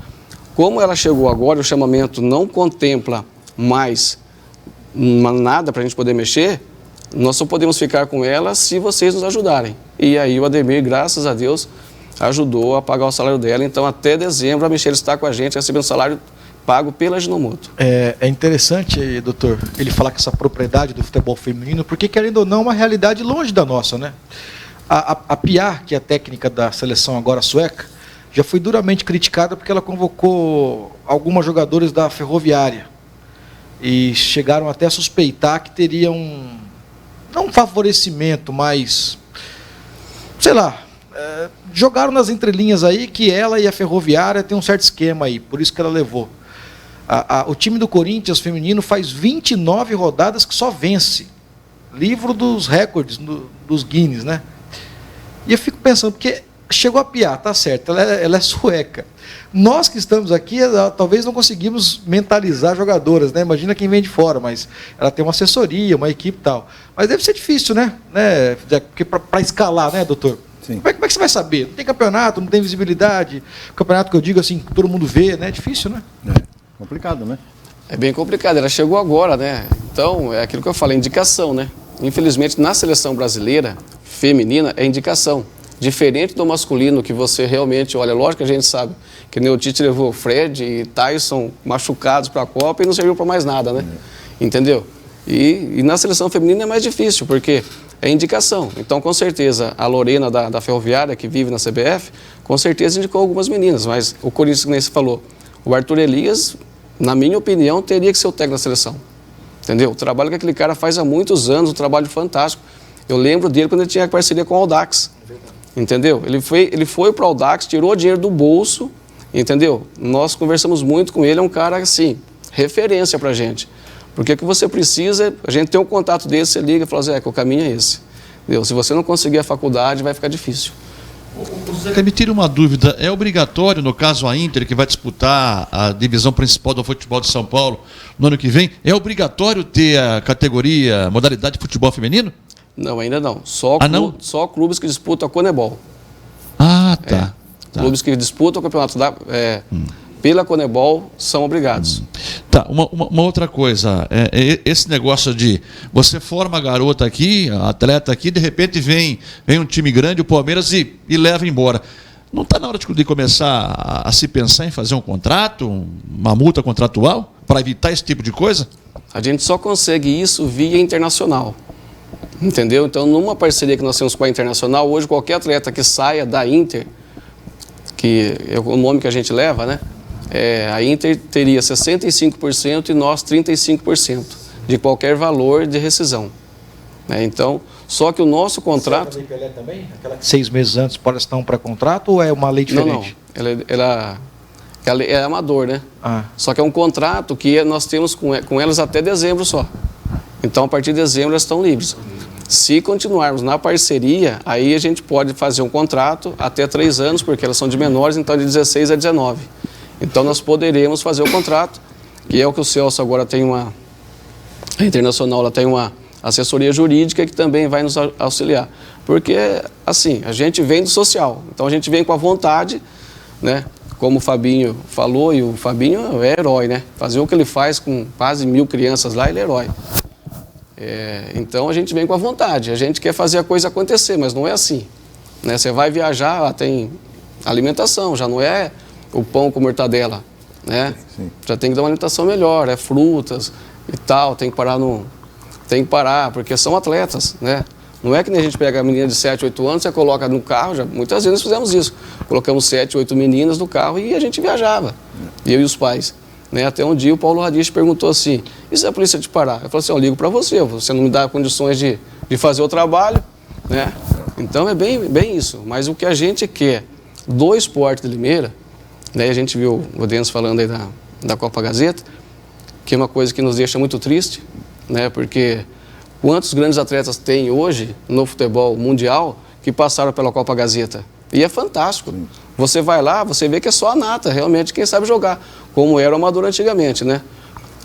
como ela chegou agora, o chamamento não contempla mais nada para a gente poder mexer, nós só podemos ficar com ela se vocês nos ajudarem. E aí o Ademir, graças a Deus, ajudou a pagar o salário dela. Então, até dezembro, a Michele está com a gente, recebendo salário pago pela Ajinomoto. É interessante, doutor, ele falar que essa propriedade do futebol feminino, porque, querendo ou não, é uma realidade longe da nossa, né? A Pia, que é a técnica da seleção agora sueca, já foi duramente criticada porque ela convocou algumas jogadoras da Ferroviária e chegaram até a suspeitar que teria não um favorecimento, mas, sei lá, jogaram nas entrelinhas aí que ela e a Ferroviária têm um certo esquema aí, por isso que ela levou. O time do Corinthians feminino faz 29 rodadas que só vence. Livro dos recordes, dos Guinness, né? E eu fico pensando, porque chegou a Pia, tá certo, ela é sueca. Nós que estamos aqui, talvez não conseguimos mentalizar jogadoras, né? Imagina quem vem de fora, mas ela tem uma assessoria, uma equipe e tal. Mas deve ser difícil, né? Porque para escalar, né, doutor? Sim. Como é que você vai saber? Não tem campeonato, não tem visibilidade. Campeonato que eu digo assim, que todo mundo vê, né? É difícil, né? Complicado, né? É bem complicado, ela chegou agora, né? Então, é aquilo que eu falei, indicação, né? Infelizmente, na seleção brasileira, feminina, é indicação. Diferente do masculino, que você realmente, olha, lógico que a gente sabe que o Tite levou Fred e Tyson machucados para a Copa e não serviu para mais nada, né? Entendeu? E na seleção feminina é mais difícil, porque é indicação. Então, com certeza, a Lorena da Ferroviária, que vive na CBF, com certeza indicou algumas meninas, mas o Corinthians, que nem você falou, o Arthur Elias, na minha opinião, teria que ser o técnico da seleção. Entendeu? O trabalho que aquele cara faz há muitos anos, um trabalho fantástico. Eu lembro dele quando ele tinha parceria com o Audax. Entendeu? Ele foi para o Audax, tirou dinheiro do bolso, entendeu? Nós conversamos muito com ele, é um cara, assim, referência para a gente. Porque o que você precisa, a gente tem um contato dele, você liga e fala, Zé, que o caminho é esse. Entendeu? Se você não conseguir a faculdade, vai ficar difícil. Me tira uma dúvida, é obrigatório, no caso a Inter, que vai disputar a divisão principal do futebol de São Paulo no ano que vem, é obrigatório ter a categoria, modalidade de futebol feminino? Não, ainda não. Só clubes que disputam a Conebol. Ah, tá. Clubes que disputam o campeonato pela Conebol são obrigados. Tá, uma outra coisa, esse negócio de você forma a garota aqui, a atleta aqui, de repente vem um time grande, o Palmeiras, e leva embora. Não está na hora de começar a se pensar em fazer um contrato, uma multa contratual, para evitar esse tipo de coisa? A gente só consegue isso via internacional. Entendeu? Então, numa parceria que nós temos com a Internacional, hoje qualquer atleta que saia da Inter, que é o nome que a gente leva, né? A Inter teria 65% e nós 35% de qualquer valor de rescisão. Então, só que o nosso contrato... Você é também? Aquela que 6 meses antes pode estar um pré-contrato ou é uma lei diferente? Não. Ela é amador, né? Só que é um contrato que nós temos com elas até dezembro só. Então, a partir de dezembro, elas estão livres. Se continuarmos na parceria, aí a gente pode fazer um contrato até 3 anos, porque elas são de menores, então de 16 a 19. Então, nós poderemos fazer o contrato, que é o que o Celso agora tem a Internacional, ela tem uma assessoria jurídica que também vai nos auxiliar. Porque, assim, a gente vem do social, então a gente vem com a vontade, né? Como o Fabinho falou, e o Fabinho é herói, né? Fazer o que ele faz com quase 1000 crianças lá, ele é herói. Então a gente vem com a vontade, a gente quer fazer a coisa acontecer, mas não é assim. Né? Você vai viajar, tem alimentação, já não é o pão com mortadela. Né? Já tem que dar uma alimentação melhor, frutas e tal, tem que parar, porque são atletas. Né? Não é que nem a gente pega a menina de 7, 8 anos, você coloca no carro, muitas vezes nós fizemos isso. Colocamos 7, 8 meninas no carro e a gente viajava, eu e os pais. Né? Até um dia o Paulo Radich perguntou assim, e se a polícia te parar? Eu falei assim, eu ligo para você não me dá condições de fazer o trabalho. Né? Então é bem isso. Mas o que a gente quer do esporte de Limeira, né? A gente viu o Denis falando aí da Copa Gazeta, que é uma coisa que nos deixa muito triste, né? Porque quantos grandes atletas tem hoje no futebol mundial que passaram pela Copa Gazeta? E é fantástico. Você vai lá, você vê que é só a nata, realmente, quem sabe jogar, como era o amador antigamente, né?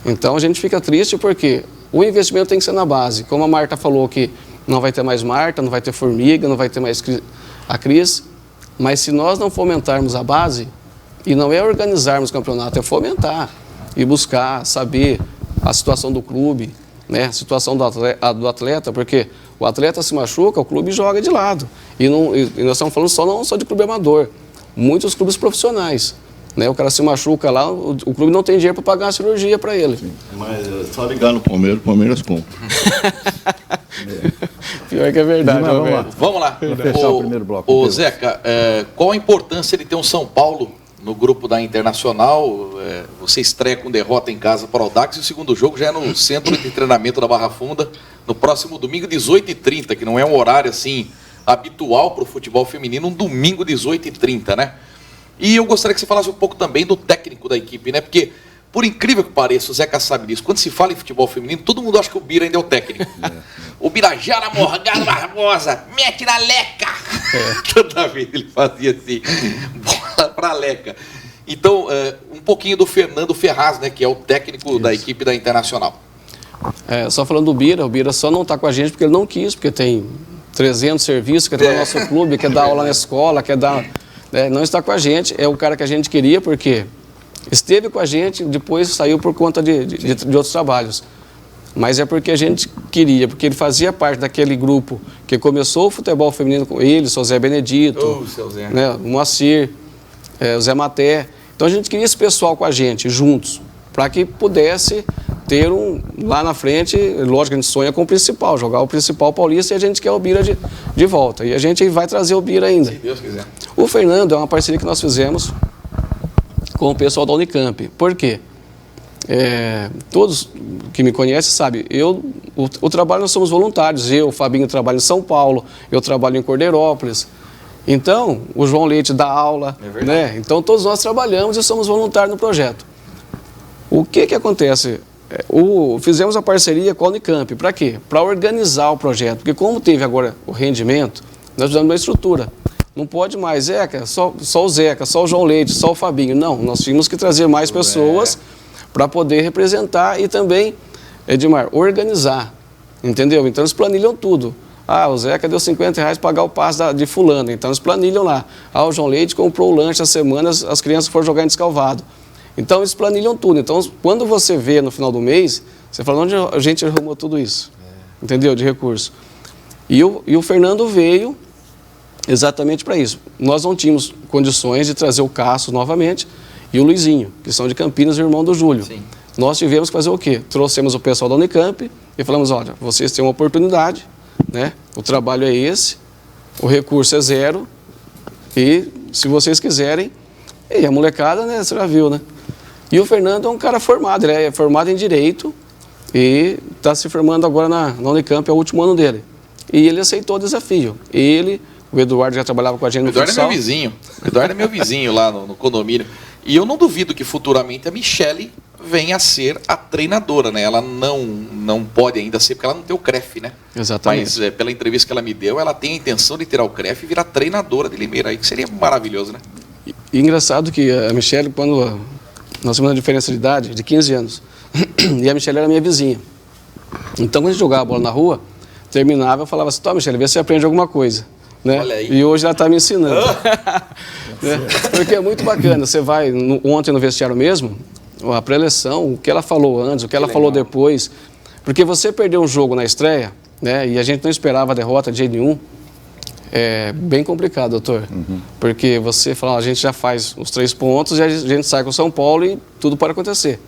Então a gente fica triste porque o investimento tem que ser na base. Como a Marta falou que não vai ter mais Marta, não vai ter Formiga, não vai ter mais a Cris, mas se nós não fomentarmos a base, e não é organizarmos o campeonato, é fomentar e buscar saber a situação do clube, né? A situação do atleta, porque o atleta se machuca, o clube joga de lado. E nós estamos falando só de clube amador, muitos clubes profissionais. Né? O cara se machuca lá, o clube não tem dinheiro para pagar uma cirurgia para ele. Sim. Mas é só ligar no Palmeiras, o Palmeiras compra. Pior que é verdade. Vamos lá. fechar o primeiro bloco. Ô Zeca, qual a importância de ter um São Paulo no grupo da Internacional? Você estreia com derrota em casa para o Audax e o segundo jogo já é no centro de treinamento da Barra Funda, no próximo domingo, 18h30, que não é um horário assim habitual para o futebol feminino, um domingo, 18h30, né? E eu gostaria que você falasse um pouco também do técnico da equipe, né? Porque, por incrível que pareça, o Zeca sabe disso, quando se fala em futebol feminino, todo mundo acha que o Bira ainda é o técnico. O Birajara Morgado Barbosa, mete na Leca! Toda vez ele fazia assim, bola pra Leca. Então, um pouquinho do Fernando Ferraz, né? Que é o técnico da equipe da Internacional. Só falando do Bira, o Bira só não está com a gente porque ele não quis, porque tem 300 serviços, quer ter no nosso clube, quer dar aula na escola, quer dar... não está com a gente, é o cara que a gente queria, porque esteve com a gente, depois saiu por conta de outros trabalhos. Mas é porque a gente queria, porque ele fazia parte daquele grupo que começou o futebol feminino com ele, o Zé Benedito, Seu Zé. Né, o Moacir, o Zé Maté. Então a gente queria esse pessoal com a gente, juntos, para que pudesse ter lá na frente, lógico que a gente sonha com o principal, jogar o principal paulista e a gente quer o Bira de volta. E a gente vai trazer o Bira ainda. Se Deus quiser. O Fernando é uma parceria que nós fizemos com o pessoal da Unicamp. Por quê? Todos que me conhecem sabem, o trabalho nós somos voluntários. O Fabinho trabalha em São Paulo, eu trabalho em Cordeirópolis. Então, o João Leite dá aula, né? Então todos nós trabalhamos e somos voluntários no projeto. O que acontece? Fizemos a parceria com a Unicamp. Para quê? Para organizar o projeto. Porque como teve agora o rendimento, nós precisamos de uma estrutura. Não pode mais, Zeca, só o Zeca, só o João Leite, só o Fabinho. Não, nós tínhamos que trazer mais pessoas para poder representar e também, Edmar, organizar. Entendeu? Então eles planilham tudo. O Zeca deu R$50 para pagar o passe de fulano. Então eles planilham lá. O João Leite comprou o lanche essa semana, as crianças foram jogar em Descalvado. Então, eles planilham tudo. Então, quando você vê no final do mês, você fala, onde a gente arrumou tudo isso? Entendeu? De recurso. E o Fernando veio exatamente para isso. Nós não tínhamos condições de trazer o Cássio novamente e o Luizinho, que são de Campinas, irmão do Júlio. Sim. Nós tivemos que fazer o quê? Trouxemos o pessoal da Unicamp e falamos, olha, vocês têm uma oportunidade, né? O trabalho é esse, o recurso é zero e, se vocês quiserem, e a molecada, né? Você já viu, né? E o Fernando é um cara formado, ele é formado em Direito e está se formando agora na Unicamp, é o último ano dele. E ele aceitou o desafio. O Eduardo já trabalhava com a gente no futsal. O Eduardo é meu vizinho lá no condomínio. E eu não duvido que futuramente a Michele venha a ser a treinadora, né? Ela não pode ainda ser, porque ela não tem o CREF, né? Exatamente. Mas pela entrevista que ela me deu, ela tem a intenção de tirar o CREF e virar treinadora de Limeira, aí que seria maravilhoso, né? E engraçado que a Michele, quando nós temos uma diferença de idade de 15 anos, e a Michele era minha vizinha. Então, quando a gente jogava a bola na rua, terminava, eu falava assim, Michele, vê se você aprende alguma coisa. Né? Olha aí. E hoje ela está me ensinando. Né? Porque é muito bacana. Você vai, ontem no vestiário mesmo, a pré-eleção, o que ela falou antes, o que ela falou depois. Porque você perdeu um jogo na estreia, né? E a gente não esperava a derrota de jeito nenhum. É bem complicado, doutor. Porque você fala, a gente já faz os 3 pontos e a gente sai com o São Paulo e tudo pode acontecer.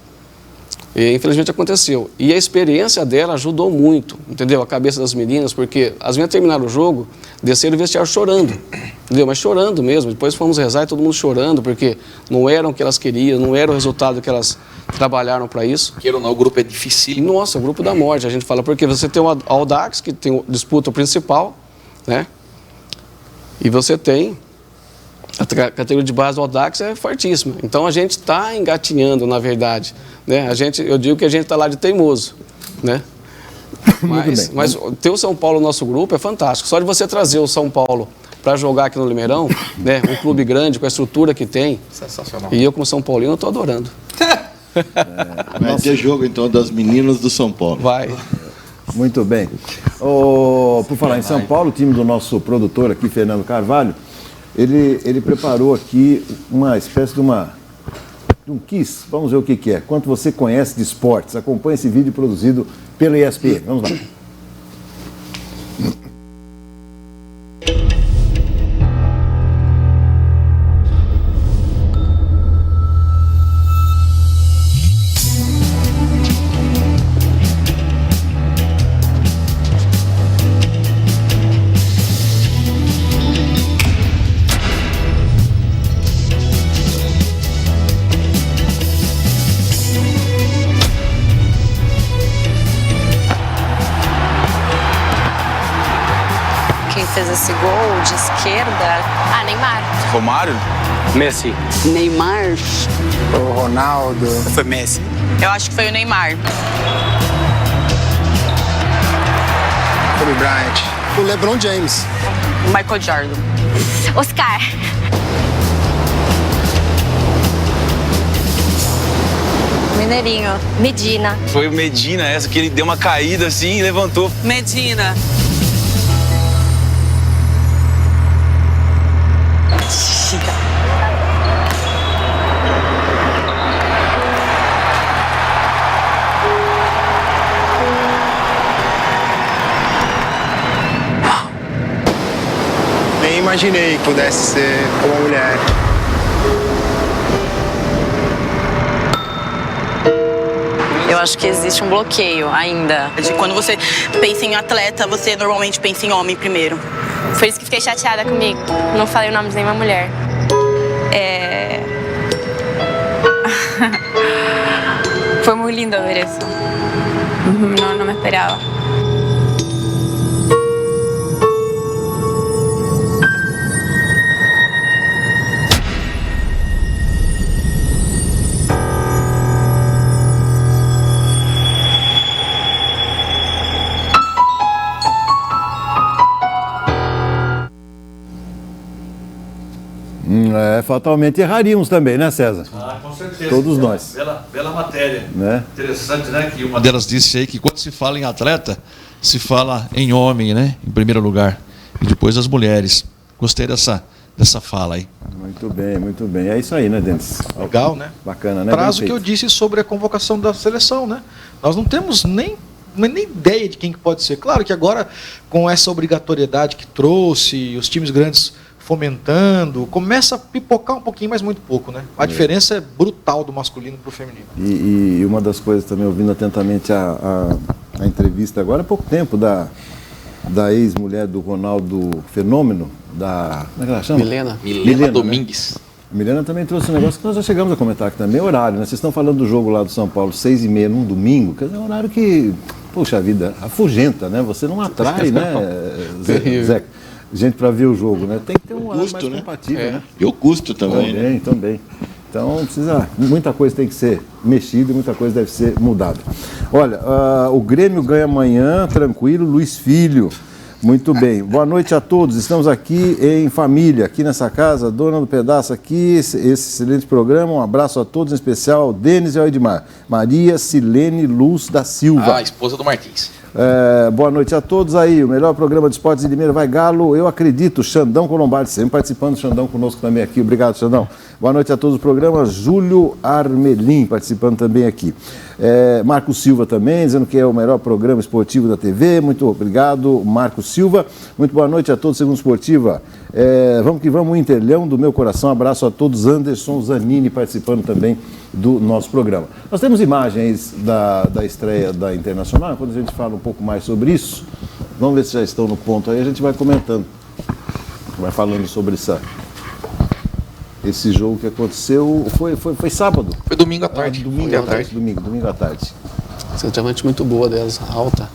E infelizmente aconteceu. E a experiência dela ajudou muito, entendeu? A cabeça das meninas, porque as meninas terminaram o jogo, desceram o vestiário chorando, entendeu? Mas chorando mesmo. Depois fomos rezar e todo mundo chorando, porque não era o que elas queriam, não era o resultado que elas trabalharam para isso. Queira ou não, o grupo é difícil. Nossa, o grupo da morte, a gente fala, porque você tem o Audax, que tem disputa principal, né? E você tem a categoria de base do Audax é fortíssima. Então a gente está engatinhando, na verdade. Né? Eu digo que a gente está lá de teimoso. Né? Mas ter o São Paulo no nosso grupo é fantástico. Só de você trazer o São Paulo para jogar aqui no Limeirão, né? Um clube grande, com a estrutura que tem. Sensacional. E eu, como São Paulino, estou adorando. Vai ter jogo, então, das meninas do São Paulo. Vai. Muito bem. Por falar em São Paulo, o time do nosso produtor aqui, Fernando Carvalho, ele preparou aqui uma espécie de um quiz. Vamos ver o que é. Quanto você conhece de esportes? Acompanhe esse vídeo produzido pela ESPN. Vamos lá. esse gol de esquerda. Ah, Neymar. Romário? Messi. Neymar. O Ronaldo. Foi Messi. Eu acho que foi o Neymar. Kobe Bryant. O LeBron James. O Michael Jordan. Oscar. Mineirinho. Medina. Foi o Medina essa, que ele deu uma caída assim e levantou. Medina. Nem imaginei que pudesse ser uma mulher. Eu acho que existe um bloqueio ainda. Quando você pensa em atleta, você normalmente pensa em homem primeiro. Por isso que fiquei chateada comigo. Não falei o nome de nenhuma mulher. Foi muito lindo ver isso. Não me esperava. Fatalmente erraríamos também, né, César? Com certeza. Todos nós. Bela matéria. Né? Interessante, né? Que uma delas disse aí que quando se fala em atleta, se fala em homem, né? Em primeiro lugar. E depois as mulheres. Gostei dessa fala aí. Muito bem, muito bem. É isso aí, né, Denis? Legal, né? Bacana, né? Prazo que eu disse sobre a convocação da seleção, né? Nós não temos nem ideia de quem que pode ser. Claro que agora, com essa obrigatoriedade que trouxe, os times grandes fomentando, começa a pipocar um pouquinho, mas muito pouco, né? A diferença é brutal do masculino para o feminino. E uma das coisas também, ouvindo atentamente a entrevista agora há pouco tempo da ex-mulher do Ronaldo Fenômeno, como é que ela chama? Milena Domingues. Né? Milena também trouxe um negócio que nós já chegamos a comentar aqui também, horário, né? Vocês estão falando do jogo lá do São Paulo, 6h30 num domingo, quer dizer, é um horário que, poxa vida, afugenta, né? Você não atrai, né, Zeca? Gente para ver o jogo, né? Tem que ter um horário mais compatível, né? E o custo também. Também. Então, muita coisa tem que ser mexida e muita coisa deve ser mudada. Olha, o Grêmio ganha amanhã, tranquilo, Luiz Filho. Muito bem. Boa noite a todos. Estamos aqui em família, aqui nessa casa, dona do pedaço aqui, esse excelente programa. Um abraço a todos, em especial ao Denis e ao Edmar. Maria Silene Luz da Silva. A esposa do Martins. Boa noite a todos aí. O melhor programa de esportes de Limeira vai Galo, eu acredito. Xandão Colombardi, sempre participando. Xandão conosco também aqui. Obrigado, Xandão. Boa noite a todos do programa. Júlio Armelim participando também aqui. Marco Silva também, dizendo que é o melhor programa esportivo da TV. Muito obrigado, Marco Silva. Muito boa noite a todos, Segundo Esportiva. Vamos que vamos, Interlhão do meu coração. Abraço a todos. Anderson Zanini participando também do nosso programa. Nós temos imagens da estreia da Internacional. Quando a gente fala um pouco mais sobre isso, vamos ver se já estão no ponto aí, a gente vai comentando. Vai falando sobre esse jogo que aconteceu. Foi sábado? Foi domingo à tarde. Domingo à tarde. Centroavante muito boa delas, alta.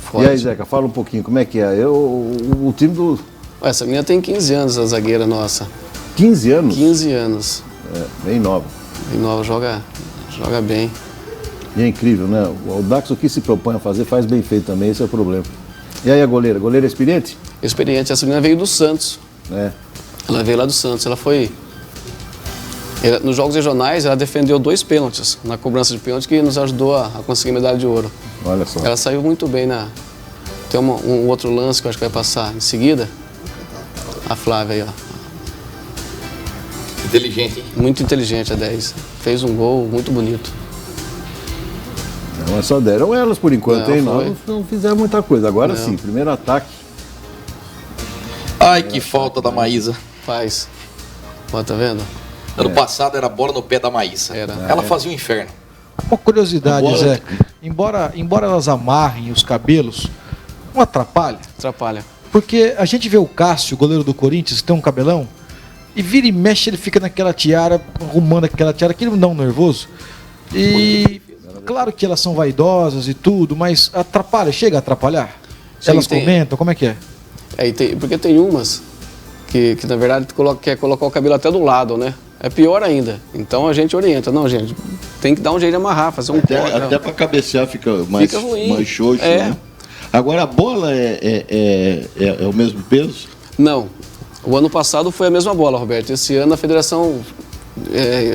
Forte. E aí, Zeca, fala um pouquinho, como é que é? O time do... Essa menina tem 15 anos, a zagueira nossa. 15 anos? 15 anos. Bem nova. Bem nova, joga bem. E é incrível, né? O Dax, o que se propõe a fazer, faz bem feito também, esse é o problema. E aí a goleira? Goleira experiente? Experiente. Essa menina veio do Santos. Ela veio lá do Santos. Ela foi... Nos jogos regionais, ela defendeu 2 pênaltis na cobrança de pênalti que nos ajudou a conseguir medalha de ouro. Olha só. Ela saiu muito bem Tem um outro lance que eu acho que vai passar em seguida. A Flávia aí, ó. Inteligente, hein? Muito inteligente a 10. Fez um gol muito bonito. Mas só deram elas por enquanto, hein? Nós não fizeram muita coisa. Agora sim, primeiro ataque. Ai, que falta da Maísa. Faz. Ó, tá vendo? Ano passado era bola no pé da Maísa. Ela fazia um inferno. Uma curiosidade, Zé. Embora elas amarrem os cabelos, não atrapalha? Atrapalha. Porque a gente vê o Cássio, goleiro do Corinthians, que tem um cabelão, e vira e mexe, ele fica naquela tiara, arrumando aquela tiara, que ele não dá um nervoso. E claro que elas são vaidosas e tudo, mas atrapalha, chega a atrapalhar? Elas comentam, como é que é? Porque tem umas que na verdade quer colocar o cabelo até do lado, né? É pior ainda. Então a gente orienta. Não, gente, tem que dar um jeito de amarrar, fazer um corte. Até para cabecear fica mais xoxo, né? Agora a bola é o mesmo peso? Não. O ano passado foi a mesma bola, Roberto. Esse ano a federação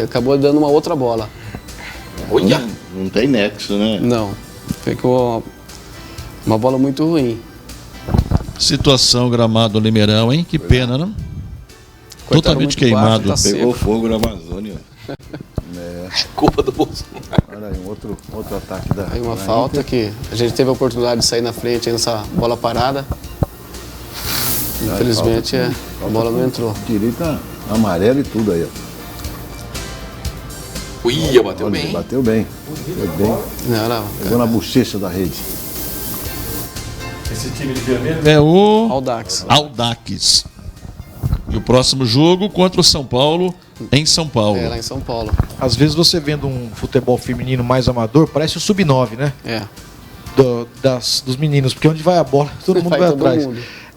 acabou dando uma outra bola. Olha! Não tem nexo, né? Não. Ficou uma bola muito ruim. Situação gramado Limeirão, hein? Que pena, né? Totalmente queimado. Baixo, tá Pegou fogo na Amazônia. Culpa do Bolsonaro. Olha aí, outro ataque da... Aí uma falta que a gente teve a oportunidade de sair na frente aí nessa bola parada. Infelizmente a bola não entrou. Direita amarelo e tudo aí, ó. Ia, bateu bem. Bateu bem. Foi bem. Pegou na bochecha da rede. Esse time de vermelho é o Audax. E o próximo jogo contra o São Paulo, em São Paulo. Lá em São Paulo. Às vezes você vendo um futebol feminino mais amador, parece o sub-9, né? Dos meninos, porque onde vai a bola, todo mundo vai atrás.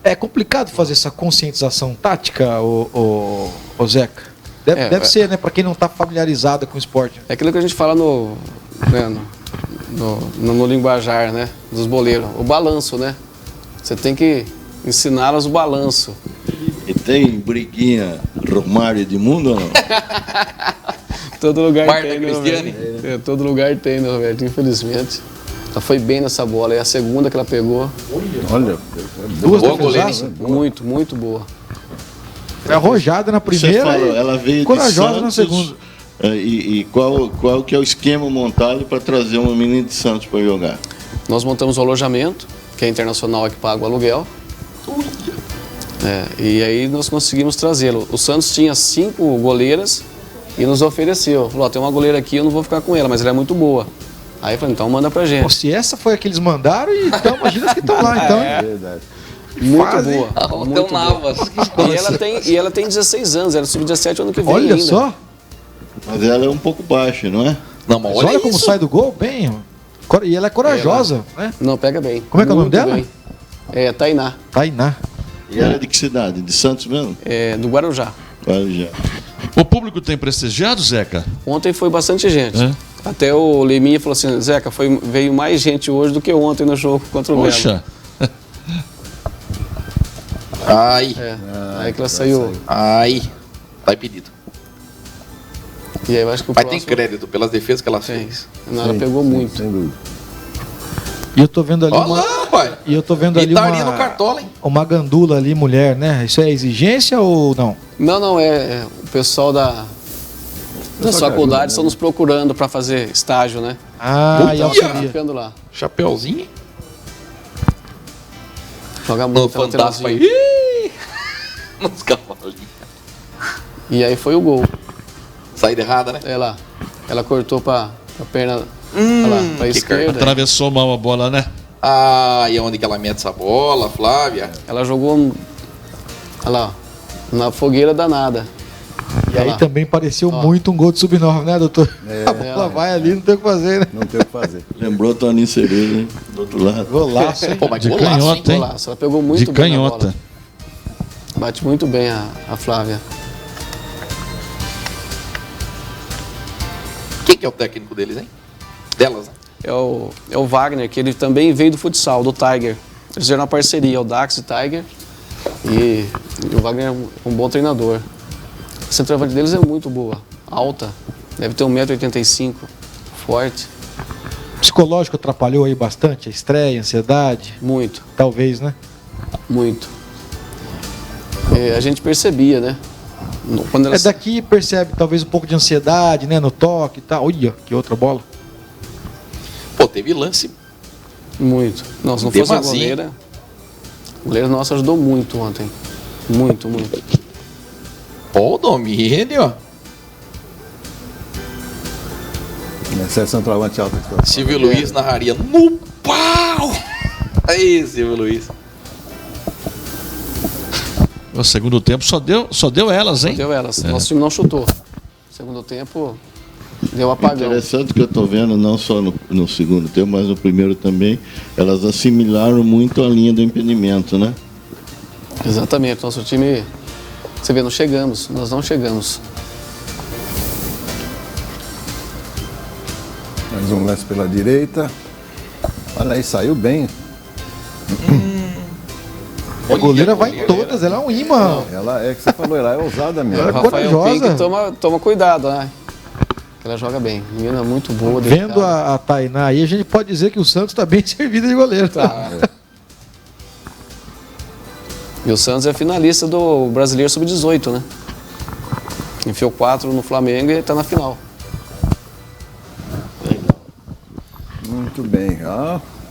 É complicado fazer essa conscientização tática, o Zeca? Deve ser, né? Para quem não está familiarizado com o esporte. É aquilo que a gente fala no linguajar, né? Dos boleiros. O balanço, né? Você tem que ensiná-las o balanço. E tem briguinha Romário e Edmundo ou não? Todo lugar Marta tem, Cristiane? Todo lugar tem, né, Roberto? Infelizmente. Ela foi bem nessa bola. É a segunda que ela pegou. Olha, duas defesas. Muito, muito boa. Foi arrojada na primeira. Você falou, ela veio corajosa de Santos, na segunda. E qual que é o esquema montado para trazer uma menina de Santos para jogar? Nós montamos o alojamento, que é internacional, é que paga o aluguel. E aí nós conseguimos trazê-lo. O Santos tinha 5 goleiras e nos ofereceu. Falou, tem uma goleira aqui, eu não vou ficar com ela, mas ela é muito boa. Aí eu falei, então manda pra gente. Pô, se essa foi a que eles mandaram, então imagina as que estão lá, então. É verdade. Muito boa. Muito Navas. E ela tem 16 anos, ela é sub-17 ano que vem. Olha ainda. só. Mas ela é um pouco baixa, não é? Não, mas olha como sai do gol, bem. E ela é corajosa, né? Não, pega bem. Como é que é o nome dela? Bem. É Tainá. Tainá. E ela é de que cidade? De Santos mesmo? É, do Guarujá. Guarujá. O público tem prestigiado, Zeca? Ontem foi bastante gente. Até o Leminha falou assim, Zeca, veio mais gente hoje do que ontem no jogo contra o Melo. Poxa. Ai. Aí que ela saiu. Ai. Tá impedido. E aí eu acho que o Mas próximo... tem crédito pelas defesas que ela fez. Não, ela pegou muito. Sem dúvida. E eu tô vendo ali pai. E eu tô vendo ali no cartola, hein? uma gandula ali, mulher, né? Isso é exigência ou não? Não, é o pessoal das faculdades estão nos procurando para fazer estágio, né? E auxilia. Ficando lá. Chapeuzinho. Joga No muito. Fantástico aí. Nos cavalinhos. E aí foi o gol. Saída errada, né? Ela cortou pra perna pra esquerda. Atravessou mal a bola, né? E onde que ela mete essa bola, Flávia? Ela jogou na fogueira danada. E aí também pareceu muito um gol de sub-9, né, doutor? A bola vai ali, não tem o que fazer, né? Não tem o que fazer. Lembrou Toninho Cerezo, hein? Do outro lado. Golaço, hein? Pô, mas De golaço, canhota, hein? Golaço. Ela pegou muito De bem canhota. na bola. Bate muito bem a Flávia. Quem que é o técnico deles, hein? Delas, né? É o Wagner, que ele também veio do futsal, do Tiger. Eles fizeram uma parceria, o Dax e Tiger. E o Wagner é um bom treinador. A centroavante deles é muito boa, alta. Deve ter 1,85 m, forte. Psicológico atrapalhou aí bastante? A estreia, a ansiedade? Muito. Talvez, né? Muito. A gente percebia, né? Quando ela... daqui percebe talvez um pouco de ansiedade, né? No toque e tal. Olha, que outra bola. Pô, teve lance. Muito. Não, se não fosse a goleira nossa ajudou muito ontem. Muito, muito. Ó, o domínio. Essa é centroavante alta. Silvio Luiz narraria no pau. Aí, Silvio Luiz. O segundo tempo só deu elas, hein? Só deu elas. Nosso time não chutou. Segundo tempo, deu apagão. Interessante que eu estou vendo, não só no segundo tempo, mas no primeiro também, elas assimilaram muito a linha do impedimento, né? Exatamente, nosso time, você vê, nós não chegamos. Mais um lance pela direita. Olha aí, saiu bem. A goleira vai em todas, ela é um imã. Ela é que você falou, ela é ousada mesmo. Ela é Rafael corajosa. Pink toma cuidado, né? Ela joga bem, menina muito boa. Vendo a Tainá aí, a gente pode dizer que o Santos está bem servido de goleiro. Tá. E o Santos é finalista do Brasileiro Sub-18, né? Enfiou 4 no Flamengo e está na final. Muito bem.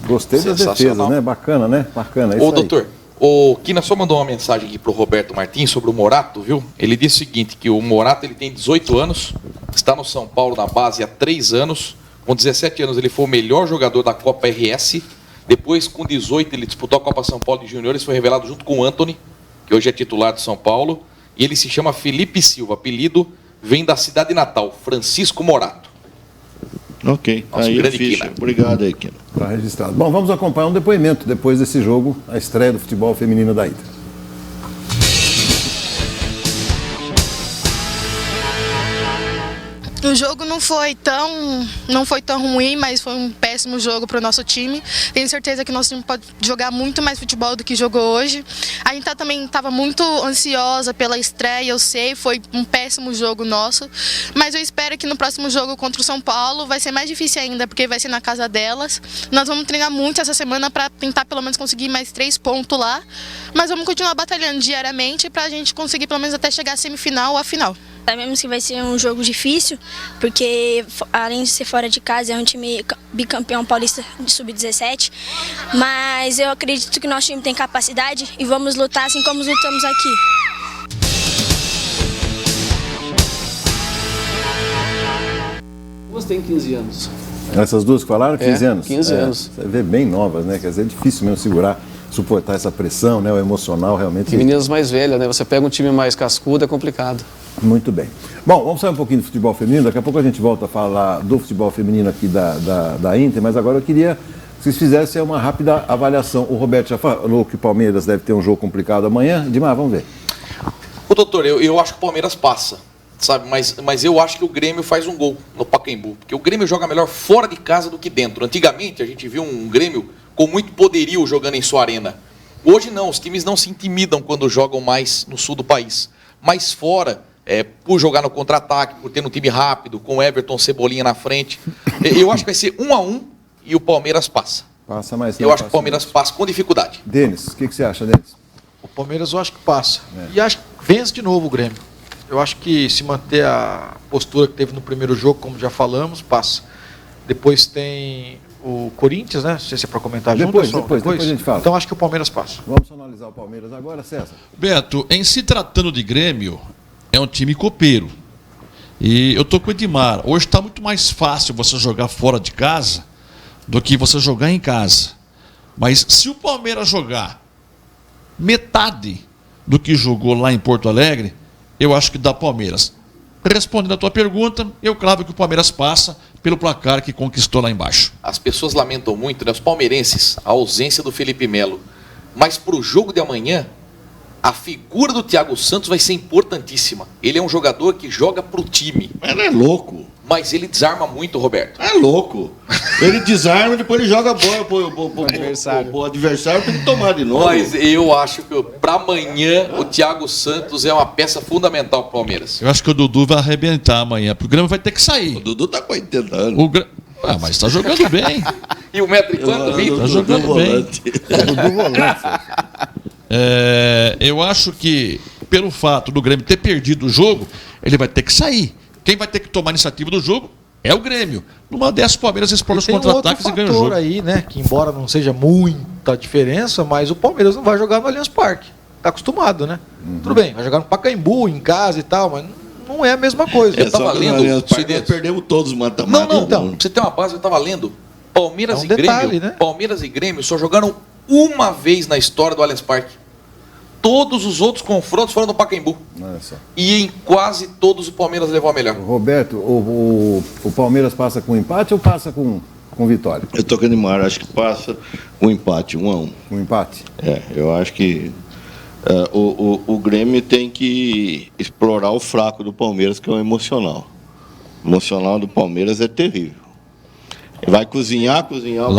Gostei das defesas, né? Bacana, né? Bacana. Ô, doutor, o Quina só mandou uma mensagem aqui pro Roberto Martins sobre o Morato, viu? Ele disse o seguinte, que o Morato ele tem 18 anos, está no São Paulo na base há 3 anos, com 17 anos ele foi o melhor jogador da Copa RS, depois com 18 ele disputou a Copa São Paulo de Juniores, foi revelado junto com o Antony, que hoje é titular de São Paulo, e ele se chama Felipe Silva, apelido vem da cidade natal, Francisco Morato. Ok, Nosso aí grande ficha. Quina. Obrigado aí, Quina. Está registrado. Bom, vamos acompanhar um depoimento depois desse jogo, a estreia do futebol feminino da Inter. O jogo não foi tão ruim, mas foi um péssimo jogo para o nosso time. Tenho certeza que o nosso time pode jogar muito mais futebol do que jogou hoje. A gente também estava muito ansiosa pela estreia, eu sei, foi um péssimo jogo nosso. Mas eu espero que no próximo jogo contra o São Paulo vai ser mais difícil ainda, porque vai ser na casa delas. Nós vamos treinar muito essa semana para tentar pelo menos conseguir mais 3 pontos lá. Mas vamos continuar batalhando diariamente para a gente conseguir pelo menos até chegar à semifinal ou à final. Sabemos que vai ser um jogo difícil, porque além de ser fora de casa, é um time bicampeão paulista de sub-17, mas eu acredito que nosso time tem capacidade e vamos lutar assim como lutamos aqui. Duas têm 15 anos. Essas duas que falaram, 15 anos? 15 anos. Você vê bem novas, né? Quer dizer, é difícil mesmo segurar, suportar essa pressão, né? O emocional realmente. E meninas mais velhas, né? Você pega um time mais cascudo, é complicado. Muito bem. Bom, vamos sair um pouquinho do futebol feminino. Daqui a pouco a gente volta a falar do futebol feminino aqui da Inter, mas agora eu queria que vocês fizessem uma rápida avaliação. O Roberto já falou que o Palmeiras deve ter um jogo complicado amanhã. Dimar, vamos ver. Ô, doutor, eu acho que o Palmeiras passa, sabe? Mas eu acho que o Grêmio faz um gol no Pacaembu, porque o Grêmio joga melhor fora de casa do que dentro. Antigamente a gente viu um Grêmio com muito poderio jogando em sua arena. Hoje não, os times não se intimidam quando jogam mais no sul do país. Mas fora, por jogar no contra-ataque, por ter um time rápido, com Everton, Cebolinha na frente. Eu acho que vai ser 1-1 e o Palmeiras passa. Passa, mas eu acho que o Palmeiras passa com dificuldade. Denis, o que você acha, Denis? O Palmeiras eu acho que passa. E acho que vence de novo o Grêmio. Eu acho que se manter a postura que teve no primeiro jogo, como já falamos, passa. Depois tem o Corinthians, né? Não sei se é para comentar depois, junto. Depois a gente fala. Então acho que o Palmeiras passa. Vamos analisar o Palmeiras agora, César. Beto, em se tratando de Grêmio, é um time copeiro. E eu tô com o Edmar. Hoje está muito mais fácil você jogar fora de casa do que você jogar em casa. Mas se o Palmeiras jogar metade do que jogou lá em Porto Alegre, eu acho que dá Palmeiras. Respondendo a tua pergunta, eu cravo que o Palmeiras passa pelo placar que conquistou lá embaixo. As pessoas lamentam muito, né, os palmeirenses, a ausência do Felipe Melo. Mas para o jogo de amanhã, a figura do Thiago Santos vai ser importantíssima. Ele é um jogador que joga para o time. Ele é louco. Mas ele desarma muito, Roberto. É louco. Ele desarma e depois ele joga a bola pro adversário tem que tomar de novo. Mas eu acho que para amanhã o Thiago Santos é uma peça fundamental para o Palmeiras. Eu acho que o Dudu vai arrebentar amanhã, porque o Grêmio vai ter que sair. O Dudu tá com 80 anos. Mas está jogando bem. E o metro e quanto? Está jogando bem. Dudu volante. Eu acho que, pelo fato do Grêmio ter perdido o jogo, ele vai ter que sair. Quem vai ter que tomar a iniciativa do jogo é o Grêmio. Numa dessas, o Palmeiras explora os contra-ataques e ganha o jogo. Aí, né, que embora não seja muita diferença, mas o Palmeiras não vai jogar no Allianz Parque. Tá acostumado, né? Tudo bem, vai jogar no Pacaembu, em casa e tal, mas não é a mesma coisa. Eu estava lendo, nós perdemos todos os mata-mata. Não, então, pra você ter uma base, eu estava lendo. Palmeiras, detalhe, né? Palmeiras e Grêmio só jogaram uma vez na história do Allianz Parque. Todos os outros confrontos foram no Pacaembu. E em quase todos o Palmeiras levou a melhor. Roberto, o Palmeiras passa com empate ou passa com vitória? Eu tô com o Neymar, acho que passa com empate, 1-1. Com empate? Eu acho que O Grêmio tem que explorar o fraco do Palmeiras, que é o emocional. O emocional do Palmeiras é terrível. Vai cozinhar o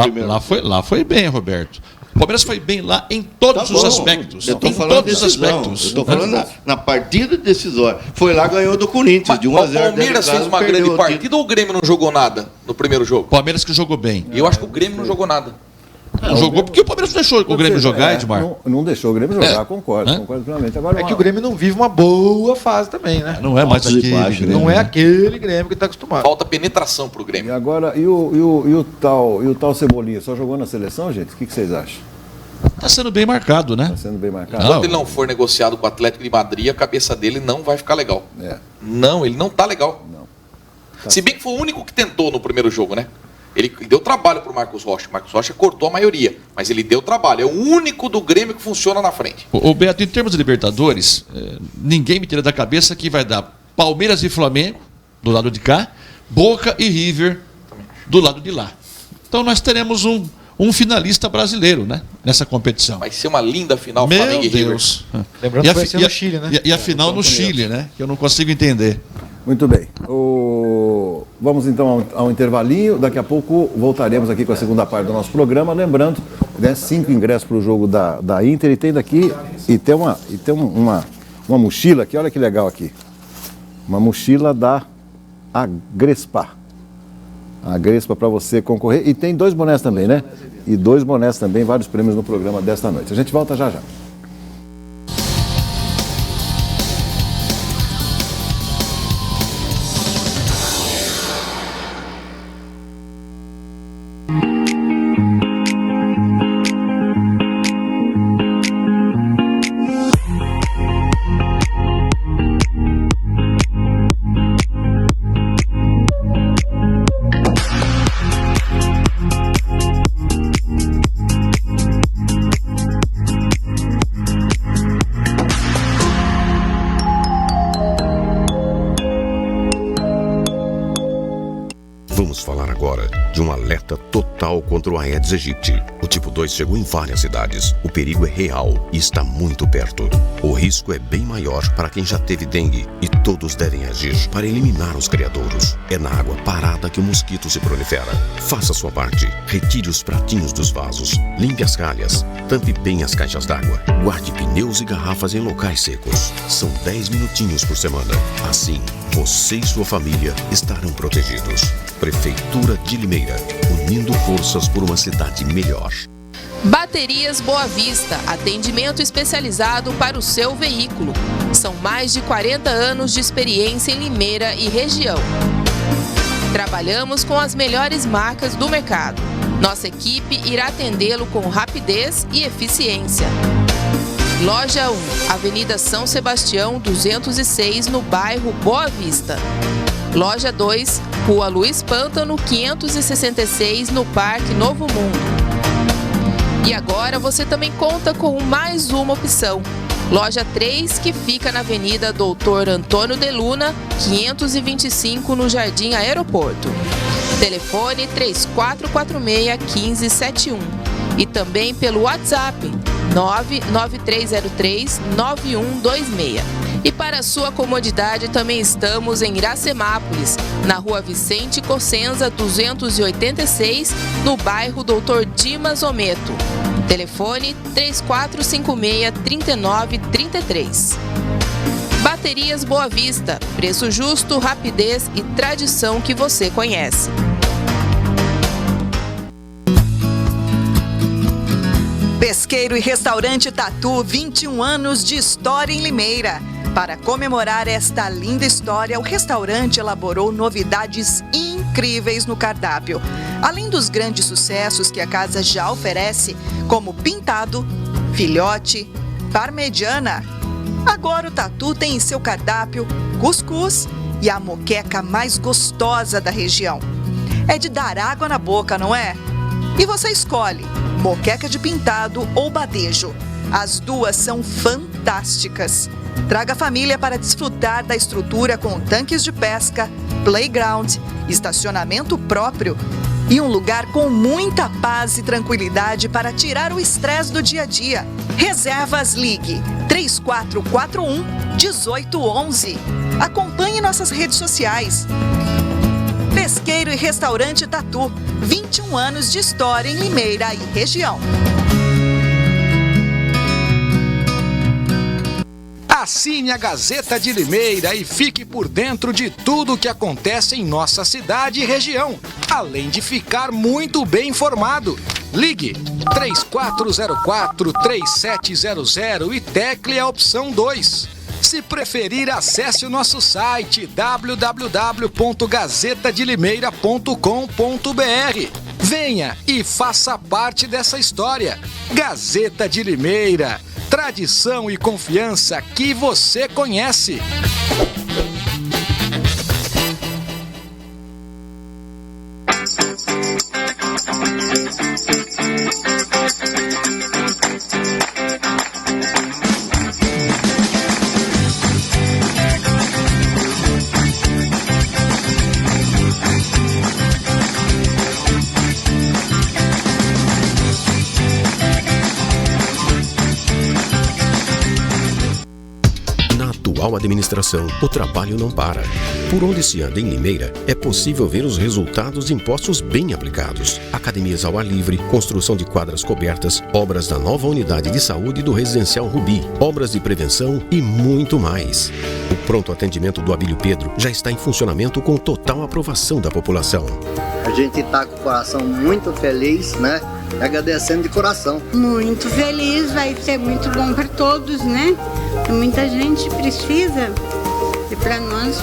primeiro. Lá foi bem, Roberto. O Palmeiras foi bem lá em todos os aspectos. Eu estou falando todos os aspectos. Eu estou falando na partida decisória. Foi lá, ganhou do Corinthians, de 1-0. O Palmeiras fez uma grande partida ou o Grêmio não jogou nada no primeiro jogo? O Palmeiras que jogou bem. Eu acho que o Grêmio não jogou nada. Não jogou porque o Palmeiras não deixou o Grêmio jogar, Edmar. Não deixou o Grêmio jogar, concordo plenamente. Agora, que o Grêmio não vive uma boa fase também, né? Não é mais aquele Grêmio. Não é aquele Grêmio que está acostumado. Falta penetração pro Grêmio. E agora, e o tal Cebolinha, só jogou na seleção, gente? O que vocês acham? Está sendo bem marcado, né? Está sendo bem marcado. Enquanto ele não for negociado com o Atlético de Madrid, a cabeça dele não vai ficar legal. Não, ele não tá legal. Não. Se bem que foi o único que tentou no primeiro jogo, né? Ele deu trabalho pro Marcos Rocha. O Marcos Rocha cortou a maioria, mas ele deu trabalho. É o único do Grêmio que funciona na frente. O Beto, em termos de Libertadores, ninguém me tira da cabeça que vai dar Palmeiras e Flamengo, do lado de cá, Boca e River, do lado de lá. Então nós teremos um finalista brasileiro, né? Nessa competição. Vai ser uma linda final, Meu Flamengo e River. Deus. Lembrando que vai ser no Chile, né? E a final no Chile, né? Que eu não consigo entender. Muito bem. Vamos então ao intervalinho. Daqui a pouco voltaremos aqui com a segunda parte do nosso programa. Lembrando, 5 ingressos para o jogo da Inter. E tem daqui, tem uma mochila aqui, olha que legal aqui. Uma mochila da Agrespa. A Agrespa para você concorrer. E tem 2 bonés também, né? E 2 bonés também, vários prêmios no programa desta noite. A gente volta já já. Total contra o Aedes aegypti. O tipo 2 chegou em várias cidades. O perigo é real e está muito perto. O risco é bem maior para quem já teve dengue e todos devem agir para eliminar os criadouros. É na água parada que o mosquito se prolifera. Faça sua parte. Retire os pratinhos dos vasos. Limpe as calhas. Tampe bem as caixas d'água. Guarde pneus e garrafas em locais secos. São 10 minutinhos por semana. Assim, você e sua família estarão protegidos. Prefeitura de Limeira, unindo forças por uma cidade melhor. Baterias Boa Vista, atendimento especializado para o seu veículo. São mais de 40 anos de experiência em Limeira e região. Trabalhamos com as melhores marcas do mercado. Nossa equipe irá atendê-lo com rapidez e eficiência. Loja 1, Avenida São Sebastião, 206, no bairro Boa Vista. Loja 2, Rua Luiz Pântano, 566, no Parque Novo Mundo. E agora você também conta com mais uma opção. Loja 3, que fica na Avenida Doutor Antônio de Luna, 525, no Jardim Aeroporto. Telefone 3446-1571. E também pelo WhatsApp 99303-9126. E para sua comodidade também estamos em Iracemápolis, na Rua Vicente Cossenza 286, no bairro Doutor Dimas Ometo. Telefone 3456-3933. Baterias Boa Vista, preço justo, rapidez e tradição que você conhece. Pesqueiro e Restaurante Tatu, 21 anos de história em Limeira. Para comemorar esta linda história, o restaurante elaborou novidades incríveis no cardápio. Além dos grandes sucessos que a casa já oferece, como pintado, filhote, parmegiana. Agora o Tatu tem em seu cardápio cuscuz e a moqueca mais gostosa da região. É de dar água na boca, não é? E você escolhe moqueca de pintado ou badejo. As duas são fantásticas. Traga a família para desfrutar da estrutura com tanques de pesca, playground, estacionamento próprio e um lugar com muita paz e tranquilidade para tirar o estresse do dia a dia. Reservas Ligue 3441-1811. Acompanhe nossas redes sociais. Pesqueiro e Restaurante Tatu, 21 anos de história em Limeira e região. Assine a Gazeta de Limeira e fique por dentro de tudo o que acontece em nossa cidade e região, além de ficar muito bem informado. Ligue 3404-3700 e tecle a opção 2. Se preferir, acesse o nosso site www.gazetadelimeira.com.br. Venha e faça parte dessa história. Gazeta de Limeira. Tradição e confiança que você conhece. Administração, o trabalho não para. Por onde se anda em Limeira, é possível ver os resultados de impostos bem aplicados. Academias ao ar livre, construção de quadras cobertas, obras da nova unidade de saúde do Residencial Rubi, obras de prevenção e muito mais. O pronto atendimento do Abílio Pedro já está em funcionamento com total aprovação da população. A gente está com o coração muito feliz, né? Agradecendo de coração. Muito feliz, vai ser muito bom para todos, né? Muita gente precisa e para nós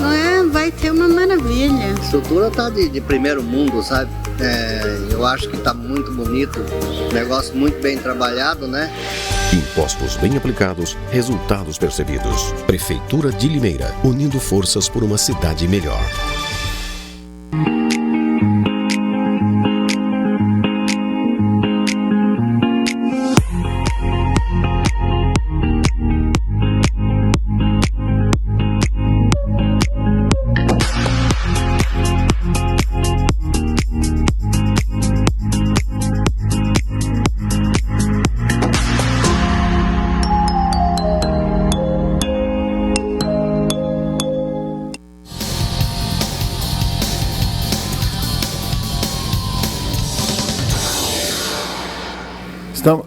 vai ter uma maravilha. A estrutura está de primeiro mundo, sabe? Eu acho que está muito bonito, negócio muito bem trabalhado, né? Impostos bem aplicados, resultados percebidos. Prefeitura de Limeira, unindo forças por uma cidade melhor.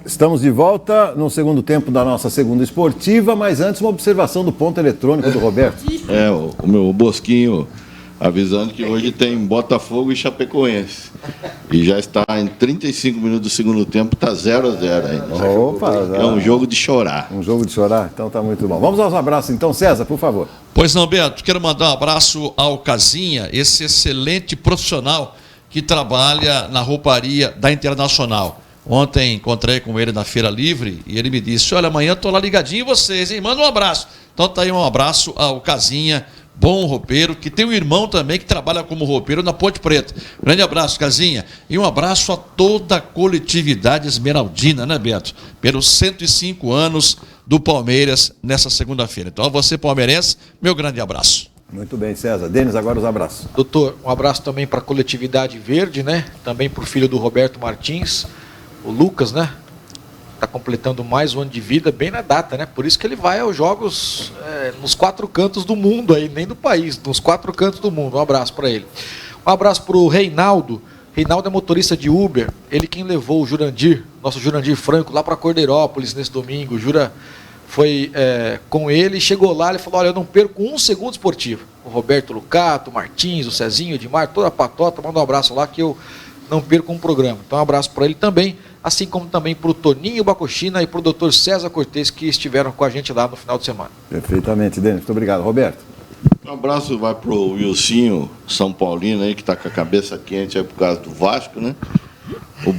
Estamos de volta no segundo tempo da nossa segunda esportiva, mas antes uma observação do ponto eletrônico do Roberto. O meu Bosquinho avisando que hoje tem Botafogo e Chapecoense. E já está em 35 minutos do segundo tempo, está 0-0 ainda. Opa, é um jogo de chorar. Um jogo de chorar? Então tá muito bom. Vamos aos abraços então, César, por favor. Pois não, Beto, quero mandar um abraço ao Casinha, esse excelente profissional que trabalha na rouparia da Internacional. Ontem encontrei com ele na Feira Livre e ele me disse, olha, amanhã estou lá ligadinho em vocês, hein? Manda um abraço. Então tá aí um abraço ao Casinha, bom roupeiro, que tem um irmão também que trabalha como roupeiro na Ponte Preta. Grande abraço, Casinha. E um abraço a toda a coletividade esmeraldina, né, Beto? Pelos 105 anos do Palmeiras nessa segunda-feira. Então a você, palmeirense, meu grande abraço. Muito bem, César. Denis, agora os abraços. Doutor, um abraço também para a coletividade verde, né? Também para o filho do Roberto Martins. O Lucas, né? Está completando mais um ano de vida, bem na data, né? Por isso que ele vai aos jogos nos 4 cantos do mundo, aí, nem do país, nos 4 cantos do mundo. Um abraço para ele. Um abraço para o Reinaldo. Reinaldo é motorista de Uber. Ele quem levou o Jurandir, nosso Jurandir Franco, lá para Cordeirópolis nesse domingo. O Jura foi com ele, chegou lá, ele falou, olha, eu não perco um segundo esportivo. O Roberto Lucato, o Martins, o Cezinho, o Edmar, toda a patota, manda um abraço lá que eu não perco um programa. Então um abraço para ele também, assim como também para o Toninho Bacochina e para o Dr. César Cortes, que estiveram com a gente lá no final de semana. Perfeitamente, Denis. Muito obrigado. Roberto. Um abraço vai para o Wilsinho, São Paulino, aí, que está com a cabeça quente aí por causa do Vasco, né? O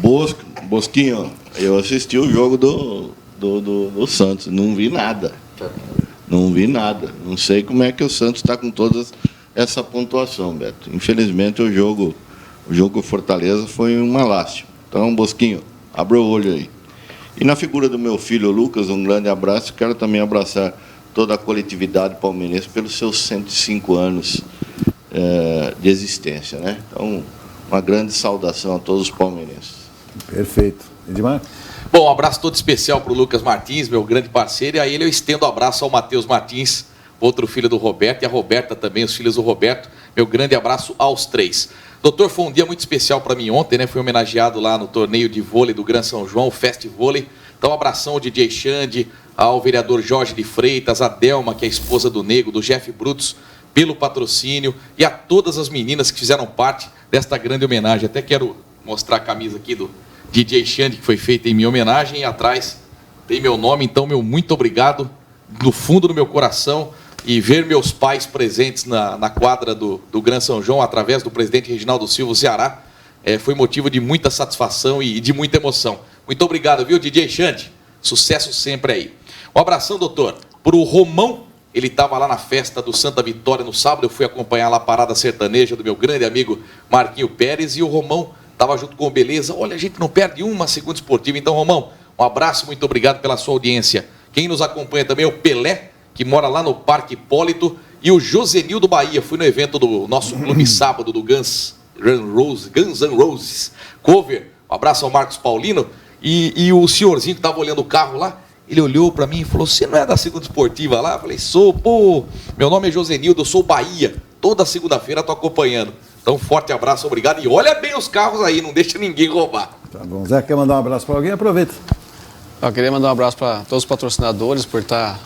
Bosquinho, eu assisti o jogo do Santos, não vi nada. Não vi nada. Não sei como é que o Santos está com toda essa pontuação, Beto. Infelizmente o jogo Fortaleza foi uma lástima. Então, Bosquinho, abra o olho aí. E na figura do meu filho Lucas, um grande abraço. Quero também abraçar toda a coletividade palmeirense pelos seus 105 anos de existência, né? Então, Uma grande saudação a todos os palmeirenses. Perfeito. Edmar? Bom, um abraço todo especial para o Lucas Martins, meu grande parceiro, e a ele eu estendo um abraço ao Matheus Martins, outro filho do Roberto, e a Roberta também, os filhos do Roberto. Meu grande abraço aos três. Doutor, foi um dia muito especial para mim ontem, né? Fui homenageado lá no torneio de vôlei do Gran São João, o Fest Vôlei. Então, um abração ao DJ Xande, ao vereador Jorge de Freitas, a Delma, que é a esposa do Nego, do Jeff Brutus, pelo patrocínio, e a todas as meninas que fizeram parte desta grande homenagem. Até quero mostrar a camisa aqui do DJ Xande, que foi feita em minha homenagem, e atrás tem meu nome. Então, meu muito obrigado do fundo do meu coração. E ver meus pais presentes na quadra do Gran São João, através do presidente Reginaldo Silva Ceará, foi motivo de muita satisfação e de muita emoção. Muito obrigado, viu, DJ Xande? Sucesso sempre aí. Um abração, doutor, para o Romão. Ele estava lá na festa do Santa Vitória no sábado. Eu fui acompanhar lá a parada sertaneja do meu grande amigo Marquinho Pérez. E o Romão estava junto com o Beleza. Olha, a gente não perde uma segunda esportiva. Então, Romão, um abraço, muito obrigado pela sua audiência. Quem nos acompanha também é o Pelé, que mora lá no Parque Hipólito, e o Josenildo Bahia. Fui no evento do nosso clube sábado, do Guns N' Roses cover. Um abraço ao Marcos Paulino. E o senhorzinho que estava olhando o carro lá, ele olhou para mim e falou: você não é da segunda esportiva lá? Eu falei: sou. Pô, meu nome é Josenildo, eu sou Bahia. Toda segunda-feira estou acompanhando. Então, forte abraço, obrigado. E olha bem os carros aí, não deixa ninguém roubar. Tá bom. Zé, quer mandar um abraço para alguém? Aproveita. Eu queria mandar um abraço para todos os patrocinadores por estar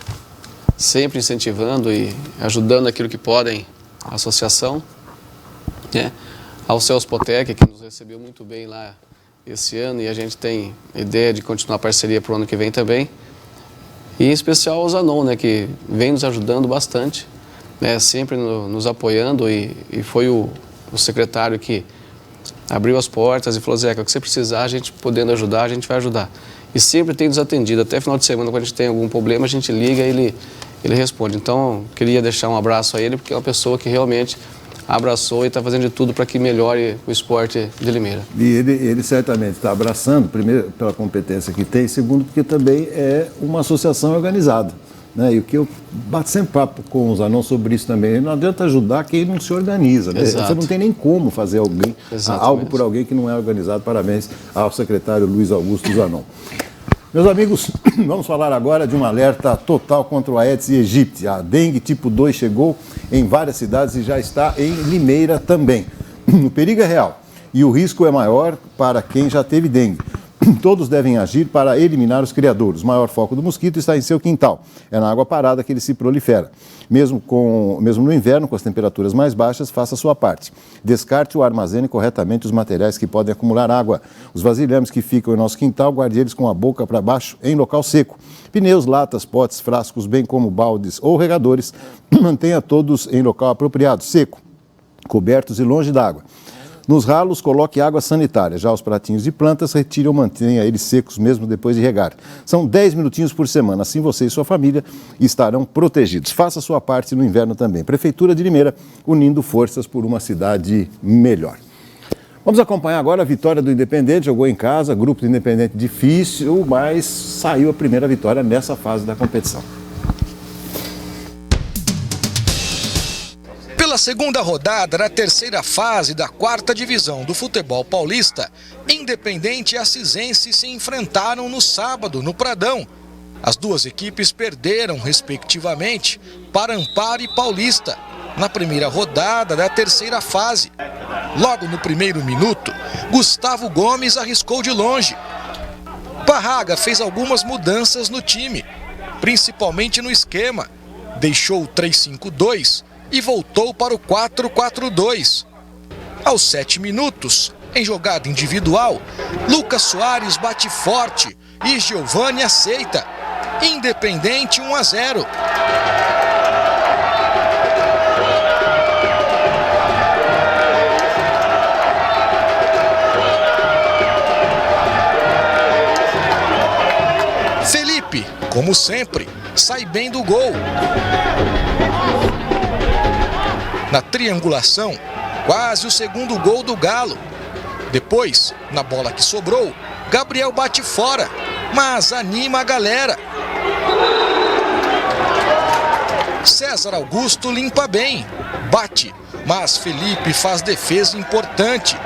sempre incentivando e ajudando aquilo que podem a associação, né? Ao Celso Potec, que nos recebeu muito bem lá esse ano, e a gente tem ideia de continuar a parceria para o ano que vem também. E em especial ao Zanon, né, que vem nos ajudando bastante, né, sempre nos apoiando, e foi o secretário que abriu as portas e falou: Zeca, o que você precisar, a gente podendo ajudar, a gente vai ajudar. E sempre tem nos atendido, até final de semana, quando a gente tem algum problema, a gente liga e ele responde. Então, queria deixar um abraço a ele, porque é uma pessoa que realmente abraçou e está fazendo de tudo para que melhore o esporte de Limeira. E ele certamente está abraçando, primeiro, pela competência que tem, segundo, porque também é uma associação organizada, né? E o que eu bato sempre papo com os Zanon sobre isso também, não adianta ajudar quem não se organiza, né? Você não tem nem como fazer algo por alguém que não é organizado. Parabéns ao secretário Luiz Augusto Zanon. Meus amigos, vamos falar agora de um alerta total contra o Aedes aegypti. A dengue tipo 2 chegou em várias cidades e já está em Limeira também. O perigo é real e o risco é maior para quem já teve dengue. Todos devem agir para eliminar os criadouros. O maior foco do mosquito está em seu quintal. É na água parada que ele se prolifera. Mesmo no inverno, com as temperaturas mais baixas, faça a sua parte. Descarte ou armazene corretamente os materiais que podem acumular água. Os vasilhames que ficam em nosso quintal, guarde eles com a boca para baixo em local seco. Pneus, latas, potes, frascos, bem como baldes ou regadores, mantenha todos em local apropriado, seco, cobertos e longe da água. Nos ralos, coloque água sanitária. Já os pratinhos de plantas, retire ou mantenha eles secos mesmo depois de regar. São 10 minutinhos por semana. Assim você e sua família estarão protegidos. Faça a sua parte no inverno também. Prefeitura de Limeira, unindo forças por uma cidade melhor. Vamos acompanhar agora a vitória do Independente. Jogou em casa, grupo do Independente difícil, mas saiu a primeira vitória nessa fase da competição. Pela segunda rodada da terceira fase da quarta divisão do futebol paulista, Independente e Acisense se enfrentaram no sábado no Pradão. As duas equipes perderam, respectivamente, para Amparo e Paulista, na primeira rodada da terceira fase. Logo no primeiro minuto, Gustavo Gomes arriscou de longe. Parraga fez algumas mudanças no time, principalmente no esquema. Deixou o 3-5-2 e voltou para o 4-4-2. Aos 7 minutos, em jogada individual, Lucas Soares bate forte e Giovani aceita. Independente 1-0. Felipe, como sempre, sai bem do gol. Na triangulação, quase o segundo gol do Galo. Depois, na bola que sobrou, Gabriel bate fora, mas anima a galera. César Augusto limpa bem, bate, mas Felipe faz defesa importante.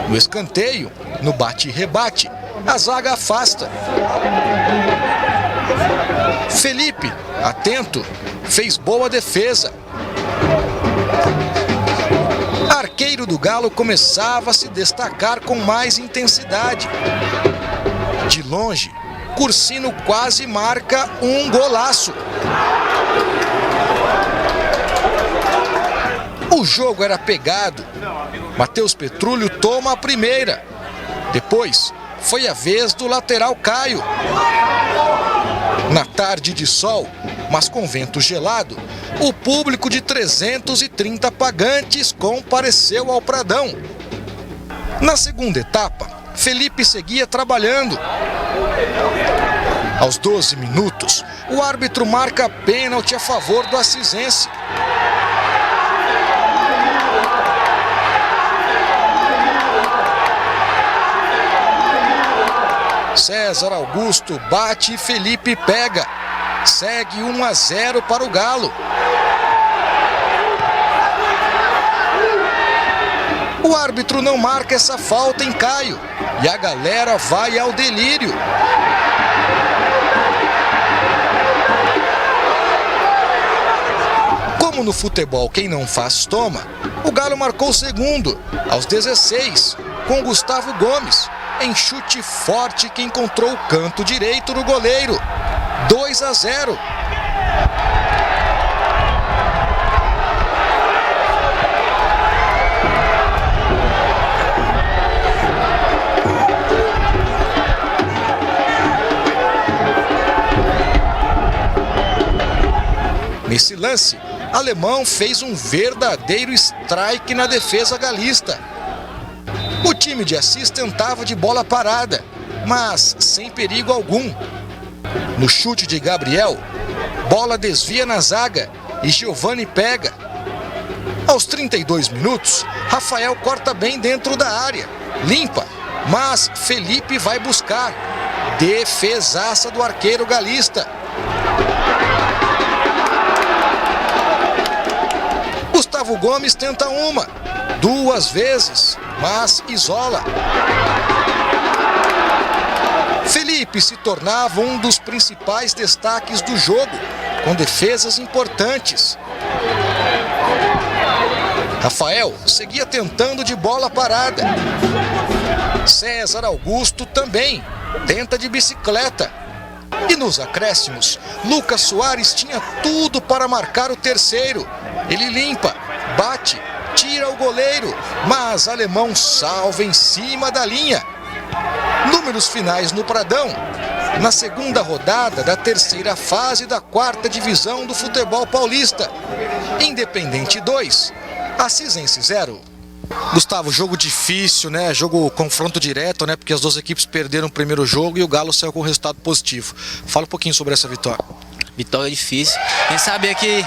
No escanteio, no bate e rebate, a zaga afasta. Felipe, atento, fez boa defesa. Arqueiro do Galo começava a se destacar com mais intensidade. De longe, Cursino quase marca um golaço. O jogo era pegado. Matheus Petrulho toma a primeira. Depois, foi a vez do lateral Caio. Na tarde de sol, mas com vento gelado, o público de 330 pagantes compareceu ao Pradão. Na segunda etapa, Felipe seguia trabalhando. Aos 12 minutos, o árbitro marca pênalti a favor do Assisense. César Augusto bate e Felipe pega. Segue 1-0 para o Galo. O árbitro não marca essa falta em Caio e a galera vai ao delírio. Como no futebol quem não faz toma, o Galo marcou o segundo, aos 16, com Gustavo Gomes, em chute forte que encontrou o canto direito do goleiro. 2-0. Nesse lance, Alemão fez um verdadeiro strike na defesa galista. O time de Assis tentava de bola parada, mas sem perigo algum. No chute de Gabriel, bola desvia na zaga e Giovani pega. Aos 32 minutos, Rafael corta bem dentro da área, limpa, mas Felipe vai buscar. Defesaça do arqueiro galista. Gustavo Gomes tenta uma, duas vezes, mas isola. Felipe se tornava um dos principais destaques do jogo, com defesas importantes. Rafael seguia tentando de bola parada. César Augusto também tenta de bicicleta. E nos acréscimos, Lucas Soares tinha tudo para marcar o terceiro. Ele limpa, bate, tira o goleiro, mas Alemão salva em cima da linha. Números finais no Pradão, na segunda rodada da terceira fase da quarta divisão do futebol paulista. Independente 2, Assisense 0. Gustavo, jogo difícil, né? Jogo confronto direto, né? Porque as duas equipes perderam o primeiro jogo e o Galo saiu com resultado positivo. Fala um pouquinho sobre essa vitória. Vitória difícil. A gente sabia que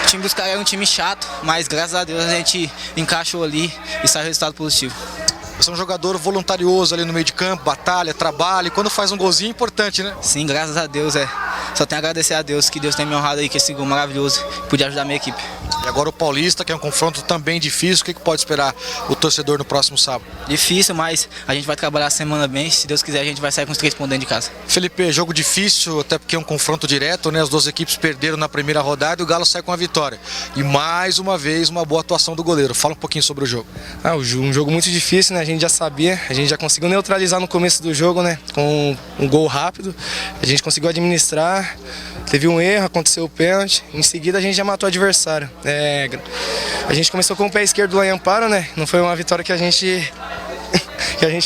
o time dos caras era um time chato, mas graças a Deus a gente encaixou ali e saiu resultado positivo. Você é um jogador voluntarioso ali no meio de campo, batalha, trabalha, e quando faz um golzinho é importante, né? Sim, graças a Deus, Só tenho a agradecer a Deus, que Deus tem me honrado aí com esse gol maravilhoso, pude ajudar a minha equipe. E agora o Paulista, que é um confronto também difícil, o que pode esperar o torcedor no próximo sábado? Difícil, mas a gente vai trabalhar a semana bem, se Deus quiser a gente vai sair com os 3 pontos dentro de casa. Felipe, jogo difícil, até porque é um confronto direto, né? As duas equipes perderam na primeira rodada e o Galo sai com a vitória. E mais uma vez, uma boa atuação do goleiro. Fala um pouquinho sobre o jogo. Um jogo muito difícil, né? A gente já sabia, a gente já conseguiu neutralizar no começo do jogo, né? Com um gol rápido, a gente conseguiu administrar, teve um erro, aconteceu o pênalti, em seguida a gente já matou o adversário. A gente começou com o pé esquerdo lá em Amparo, né? Não foi uma vitória que a gente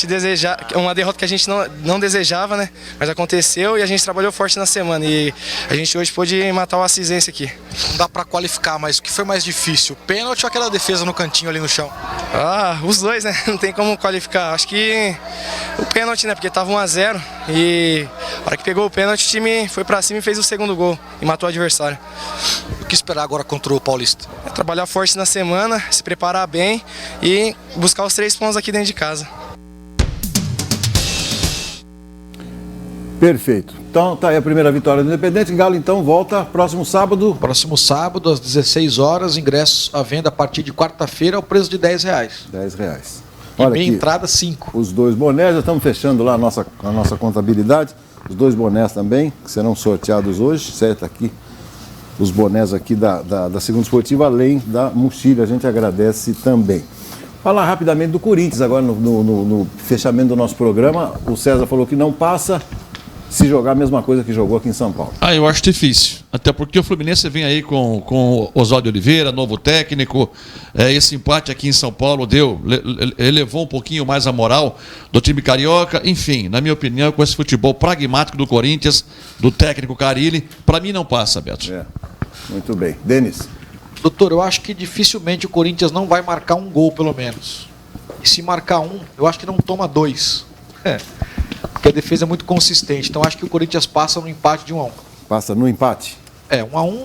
desejava, uma derrota que a gente não desejava, né? Mas aconteceu e a gente trabalhou forte na semana e a gente hoje pôde matar o Assisense aqui. Não dá pra qualificar, mas o que foi mais difícil? O pênalti ou aquela defesa no cantinho ali no chão? Os dois, né? Não tem como qualificar. Acho que o pênalti, né? Porque tava 1-0 e a hora que pegou o pênalti o time foi pra cima e fez o segundo gol e matou o adversário. O que esperar agora contra o Paulista? Trabalhar forte na semana, se preparar bem e buscar os 3 pontos aqui dentro de casa. Perfeito. Então tá aí a primeira vitória do Independente. Galo então volta próximo sábado. Próximo sábado, às 16 horas, ingressos à venda a partir de quarta-feira ao preço de R$10. R$10. E Olha meia aqui, entrada, 5. os 2 bonés, já estamos fechando lá a nossa contabilidade. Os 2 bonés também, que serão sorteados hoje, certo? Aqui, os bonés aqui da Segunda Esportiva, além da mochila, a gente agradece também. Falar rapidamente do Corinthians, agora no fechamento do nosso programa. O César falou que não passa se jogar a mesma coisa que jogou aqui em São Paulo. Eu acho difícil. Até porque o Fluminense vem aí com Oswaldo Oliveira, novo técnico. Esse empate aqui em São Paulo elevou um pouquinho mais a moral do time carioca. Enfim, na minha opinião, com esse futebol pragmático do Corinthians, do técnico Carille, para mim não passa, Beto. Muito bem. Denis? Doutor, eu acho que dificilmente o Corinthians não vai marcar um gol, pelo menos. E se marcar um, eu acho que não toma 2. Porque a defesa é muito consistente. Então acho que o Corinthians passa no empate de 1-1. Passa no empate? 1-1.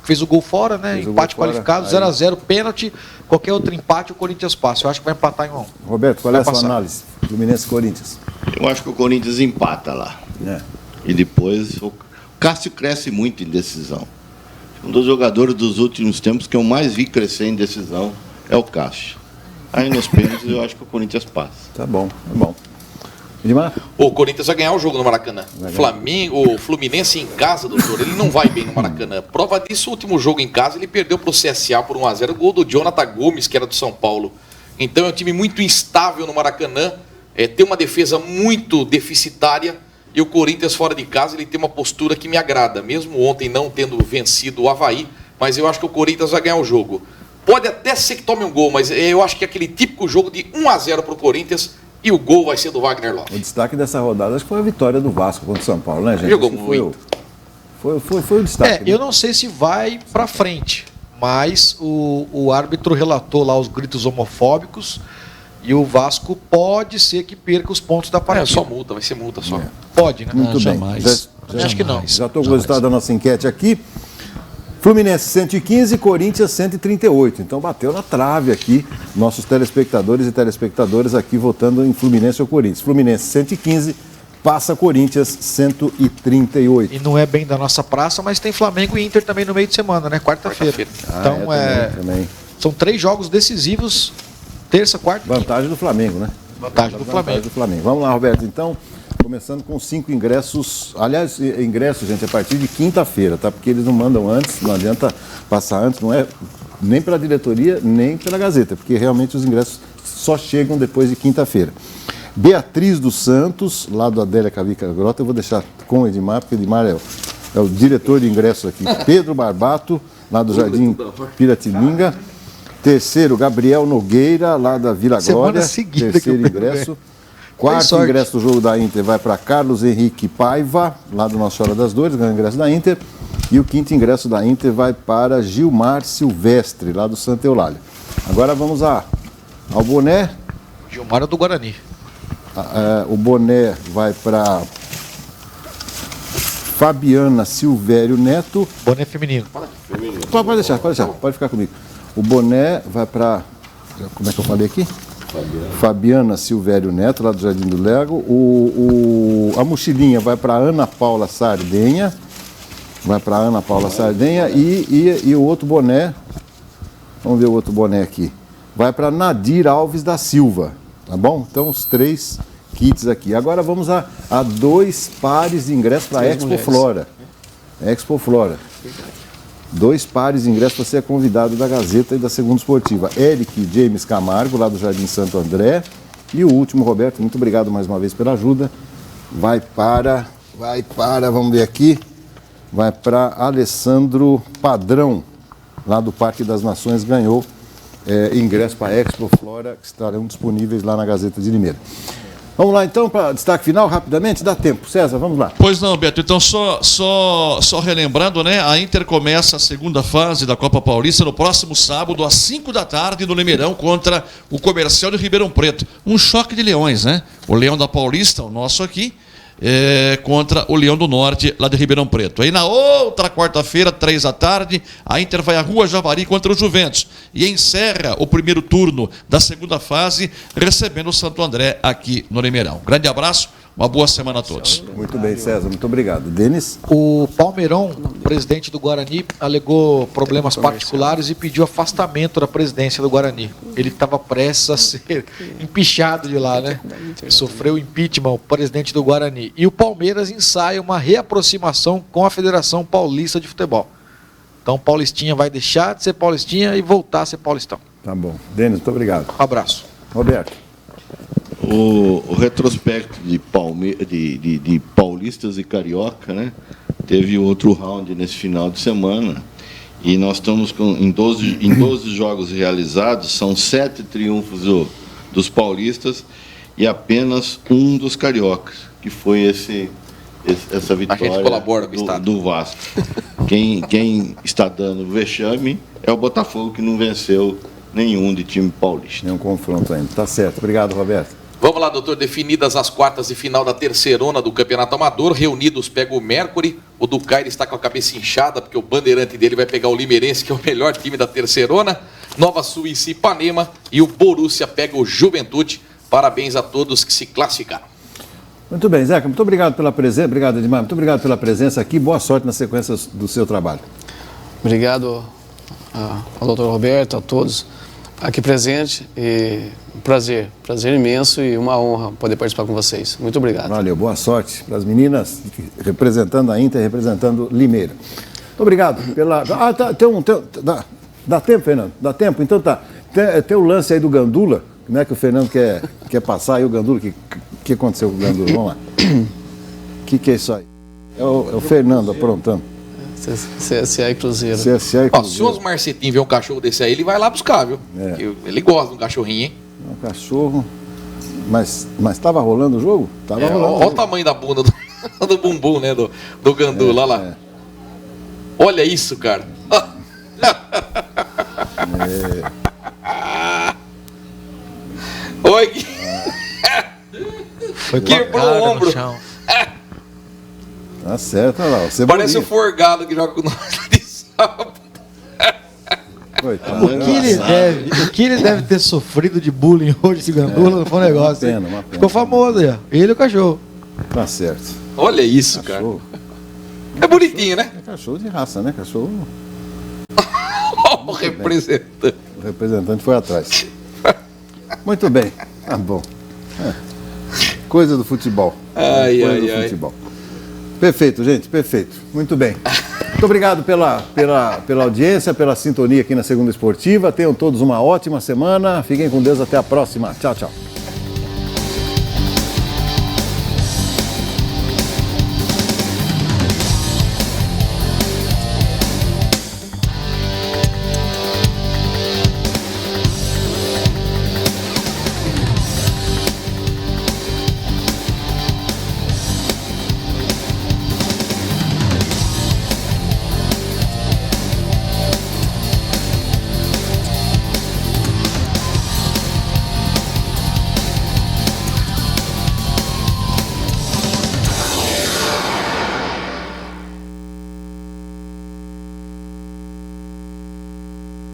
Fez o gol fora, né? Empate qualificado, 0-0, pênalti. Qualquer outro empate, o Corinthians passa. Eu acho que vai empatar em 1-1. Roberto, qual é a sua análise? Fluminense e Corinthians. Eu acho que o Corinthians empata lá. E depois o Cássio cresce muito em decisão. Um dos jogadores dos últimos tempos que eu mais vi crescer em decisão é o Cássio. Aí nos pênaltis eu acho que o Corinthians passa. Tá bom, tá bom. Edmar? O Corinthians vai ganhar o jogo no Maracanã. O Fluminense em casa, doutor, ele não vai bem no Maracanã. Prova disso, o último jogo em casa, ele perdeu para o CSA por 1-0. O gol do Jonathan Gomes, que era do São Paulo. Então é um time muito instável no Maracanã. Tem uma defesa muito deficitária. E o Corinthians fora de casa, ele tem uma postura que me agrada. Mesmo ontem não tendo vencido o Avaí, mas eu acho que o Corinthians vai ganhar o jogo. Pode até ser que tome um gol, mas eu acho que é aquele típico jogo de 1-0 para o Corinthians. E o gol vai ser do Wagner Love. O destaque dessa rodada acho que foi a vitória do Vasco contra o São Paulo, né, gente? Jogou muito. Foi o destaque. Eu não sei se vai pra frente, mas o árbitro relatou lá os gritos homofóbicos e o Vasco pode ser que perca os pontos da partida. Só multa, vai ser multa só. Pode, né? Muito bem. Acho que não. Já estou com o resultado da nossa enquete aqui. Fluminense 115, Corinthians 138. Então bateu na trave aqui, nossos telespectadores e telespectadoras aqui votando em Fluminense ou Corinthians. Fluminense 115, passa Corinthians 138. E não é bem da nossa praça, mas tem Flamengo e Inter também no meio de semana, né? Quarta-feira. Então também. São 3 jogos decisivos, terça, quarta e vantagem do Flamengo, né? Vantagem do Flamengo. Vamos lá, Roberto, então. Começando com 5 ingressos. Aliás, ingressos, gente, a partir de quinta-feira, tá? Porque eles não mandam antes, não adianta passar antes, não é nem pela diretoria, nem pela Gazeta, porque realmente os ingressos só chegam depois de quinta-feira. Beatriz dos Santos, lá do Adélia Cavica Grota, eu vou deixar com o Edmar, porque o Edmar é o diretor de ingressos aqui. Pedro Barbato, lá do Jardim Piratininga. Terceiro, Gabriel Nogueira, lá da Vila Glória. Terceiro ingresso. Quarto ingresso do jogo da Inter vai para Carlos Henrique Paiva, lá do Nossa Senhora das Dores, ganha o ingresso da Inter. E o quinto ingresso da Inter vai para Gilmar Silvestre, lá do Santa Eulália. Agora vamos ao boné. Gilmar é do Guarani. O boné vai para Fabiana Silvério Neto. Boné feminino. Pode deixar, pode ficar comigo. O boné vai para, como é que eu falei aqui? Fabiana Silvério Neto, lá do Jardim do Lego. A mochilinha vai para Ana Paula Sardenha. E o outro boné, vamos ver o outro boné aqui, vai para Nadir Alves da Silva, tá bom? Então os 3 kits aqui. Agora vamos a 2 pares de ingressos para Expo Flora. 2 pares de ingressos para ser convidado da Gazeta e da Segunda Esportiva. Eric James Camargo, lá do Jardim Santo André. E o último, Roberto, muito obrigado mais uma vez pela ajuda. Vai para, vamos ver aqui, vai para Alessandro Padrão, lá do Parque das Nações, ganhou ingresso para Expo Flora, que estarão disponíveis lá na Gazeta de Limeira. Vamos lá então para destaque final, rapidamente, dá tempo. César, vamos lá. Pois não, Beto, então só relembrando, né? A Inter começa a segunda fase da Copa Paulista no próximo sábado, às 5 da tarde, no Limeirão, contra o Comercial de Ribeirão Preto. Um choque de leões, né? O Leão da Paulista, o nosso aqui, contra o Leão do Norte, lá de Ribeirão Preto. Aí na outra quarta-feira, 3 da tarde, a Inter vai à Rua Javari contra o Juventus e encerra o primeiro turno da segunda fase, recebendo o Santo André aqui no Limeirão. Grande abraço, Uma boa semana a todos. Muito bem, César. Muito obrigado. Denis? O Palmeirão, presidente do Guarani, alegou problemas particulares e pediu afastamento da presidência do Guarani. Ele estava prestes a ser empichado de lá, né? Sofreu impeachment, o presidente do Guarani. E o Palmeiras ensaia uma reaproximação com a Federação Paulista de Futebol. Então, o Paulistinha vai deixar de ser Paulistinha e voltar a ser Paulistão. Tá bom. Denis, muito obrigado. Um abraço. Roberto. O retrospecto de paulistas e carioca, né? Teve outro round nesse final de semana. E nós estamos em 12 jogos realizados, são 7 triunfos dos paulistas e apenas um dos cariocas, que foi essa vitória a gente colabora com o Estado. Do Vasco. Quem está dando vexame é o Botafogo, que não venceu nenhum de time paulista. Nenhum confronto ainda. Tá certo. Obrigado, Roberto. Vamos lá, doutor. Definidas as quartas de final da terceirona do Campeonato Amador. Reunidos pega o Mercury. O Ducaire está com a cabeça inchada, porque o bandeirante dele vai pegar o Limeirense, que é o melhor time da terceirona. Nova Suíça e Ipanema. E o Borussia pega o Juventude. Parabéns a todos que se classificaram. Muito bem, Zeca. Muito obrigado pela presença. Obrigado, Edmar. Muito obrigado pela presença aqui. Boa sorte na sequência do seu trabalho. Obrigado ao doutor Roberto, a todos aqui presentes. E um prazer imenso e uma honra poder participar com vocês. Muito obrigado. Valeu, boa sorte para as meninas representando a Inter, representando Limeira. Muito obrigado pela... Dá tempo, Fernando? Dá tempo? Então tá. Tem o lance aí do Gandula, né, que o Fernando quer passar aí o Gandula. O que aconteceu com o Gandula? Vamos lá. O que é isso aí? É o Fernando aprontando. CSA e Cruzeiro. CSA e Cruzeiro. Se o Osmar Cetim vê um cachorro desse aí, ele vai lá buscar, viu? Ele gosta de um cachorrinho, hein? Um cachorro. Mas estava rolando o jogo? Tava rolando. Olha o tamanho da bunda do bumbum, né? Do Gandula, olha lá. Olha isso, cara. Oi. Quebrou o ombro. Tá certo, olha lá. Parece o Forgado que joga com nós de sábado. O que ele deve ter sofrido de bullying hoje, esse Gandula, não foi um negócio. Uma pena. Ficou famoso aí, ó. Ele e o cachorro. Tá certo. Olha isso, cachorro. Cara. É bonitinho, né? É cachorro de raça, né? Cachorro. O representante. O representante foi atrás. Muito bem. Tá bom. Coisa do futebol. Coisa do futebol. Perfeito, gente, perfeito. Muito bem. Muito obrigado pela audiência, pela sintonia aqui na Segunda Esportiva. Tenham todos uma ótima semana. Fiquem com Deus, até a próxima. Tchau, tchau.